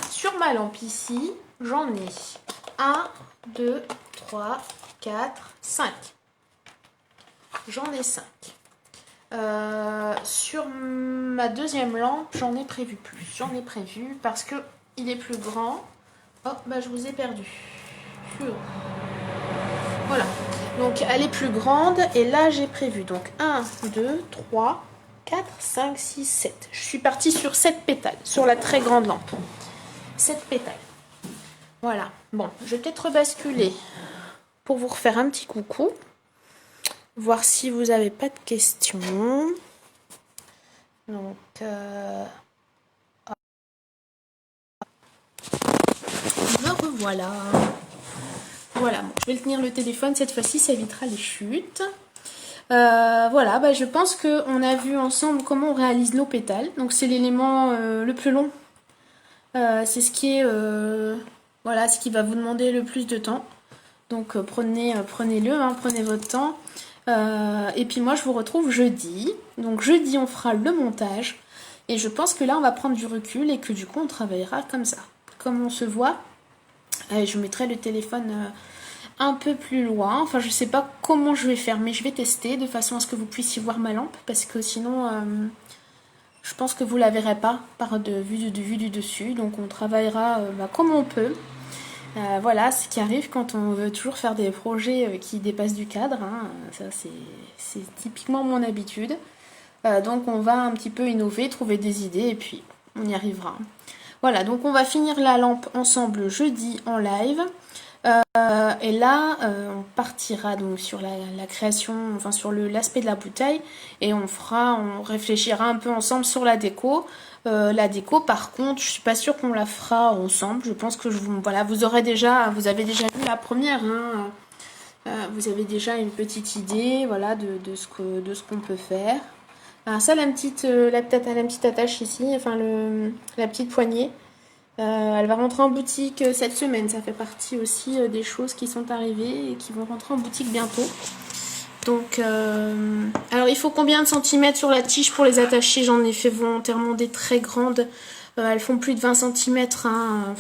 A: Sur ma lampe ici, j'en ai 1, 2, 3, 4, 5. J'en ai 5. Sur ma deuxième lampe, j'en ai prévu plus. J'en ai prévu parce que il est plus grand. Oh, bah je vous ai perdu. Voilà. Donc elle est plus grande et là j'ai prévu. Donc 1, 2, 3, 4, 5, 6, 7. Je suis partie sur 7 pétales, sur la très grande lampe. 7 pétales. Voilà. Bon, je vais peut-être rebasculer pour vous refaire un petit coucou. Voir si vous n'avez pas de questions. Donc, me revoilà. Voilà, bon, je vais tenir le téléphone, cette fois-ci, ça évitera les chutes. Voilà, bah, je pense qu'on a vu ensemble comment on réalise nos pétales. Donc, c'est l'élément le plus long. C'est ce qui est, voilà, ce qui va vous demander le plus de temps. Donc, prenez-le, hein, prenez votre temps. Et puis moi je vous retrouve jeudi. Donc jeudi on fera le montage. Et je pense que là on va prendre du recul et que du coup on travaillera comme ça. Comme on se voit. Je vous mettrai le téléphone un peu plus loin. Enfin je sais pas comment je vais faire. Mais je vais tester de façon à ce que vous puissiez voir ma lampe. Parce que sinon je pense que vous la verrez pas vue du dessus. Donc on travaillera comme on peut. Voilà ce qui arrive quand on veut toujours faire des projets qui dépassent du cadre. Hein. Ça, c'est typiquement mon habitude. Donc on va un petit peu innover, trouver des idées et puis on y arrivera. Voilà, donc on va finir la lampe ensemble jeudi en live. Et là, on partira donc sur la création, enfin sur l'aspect de la bouteille et on réfléchira un peu ensemble sur la déco. La déco, par contre, je suis pas sûre qu'on la fera ensemble. Je pense que voilà, vous avez déjà vu la première. Hein. Vous avez déjà une petite idée, voilà, de ce qu'on peut faire. Alors ça, la petite attache ici, enfin la petite poignée. Elle va rentrer en boutique cette semaine. Ça fait partie aussi des choses qui sont arrivées et qui vont rentrer en boutique bientôt. Donc, alors il faut combien de centimètres sur la tige pour les attacher? J'en ai fait volontairement des très grandes. Elles font plus de 20 centimètres. Hein.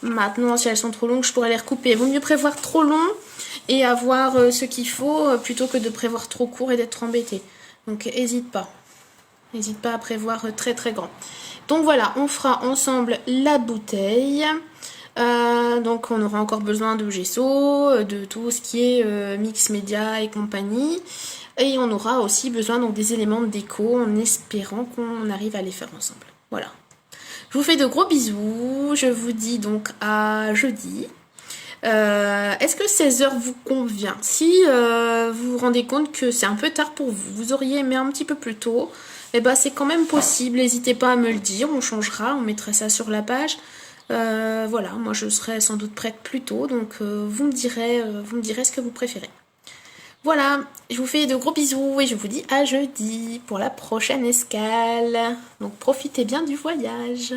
A: Maintenant, si elles sont trop longues, je pourrais les recouper. Il vaut mieux prévoir trop long et avoir ce qu'il faut plutôt que de prévoir trop court et d'être embêté. Donc, n'hésite pas. N'hésite pas à prévoir très très grand. Donc voilà, on fera ensemble la bouteille. Donc on aura encore besoin de gesso, de tout ce qui est mix média et compagnie. Et on aura aussi besoin donc des éléments de déco en espérant qu'on arrive à les faire ensemble. Voilà. Je vous fais de gros bisous. Je vous dis donc à jeudi. Est-ce que 16h vous convient? Si vous vous rendez compte que c'est un peu tard pour vous, vous auriez aimé un petit peu plus tôt, et ben c'est quand même possible. N'hésitez pas à me le dire, on changera, on mettra ça sur la page. Voilà, moi je serai sans doute prête plus tôt, donc vous me direz ce que vous préférez. Voilà, je vous fais de gros bisous et je vous dis à jeudi pour la prochaine escale. Donc profitez bien du voyage.